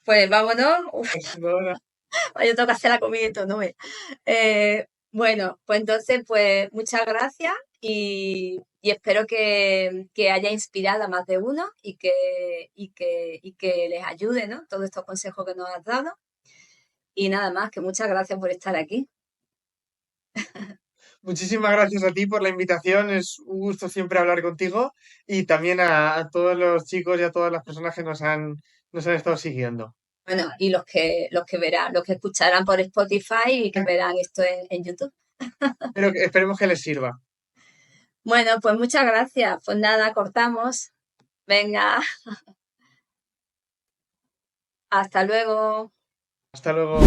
pues vámonos. Uf, Es una hora. yo tengo que hacer la comida y todo, no ve. Bueno, pues entonces, pues muchas gracias y espero que haya inspirado a más de uno y que les ayude, ¿no? Todos estos consejos que nos has dado. Y nada más, que muchas gracias por estar aquí. Muchísimas gracias a ti por la invitación. Es un gusto siempre hablar contigo y también a todos los chicos y a todas las personas que nos han estado siguiendo. Bueno, y los que verán, los que escucharán por Spotify y que verán esto en YouTube. Esperemos que les sirva. Bueno, pues muchas gracias. Pues nada, cortamos. Venga, hasta luego. Hasta luego.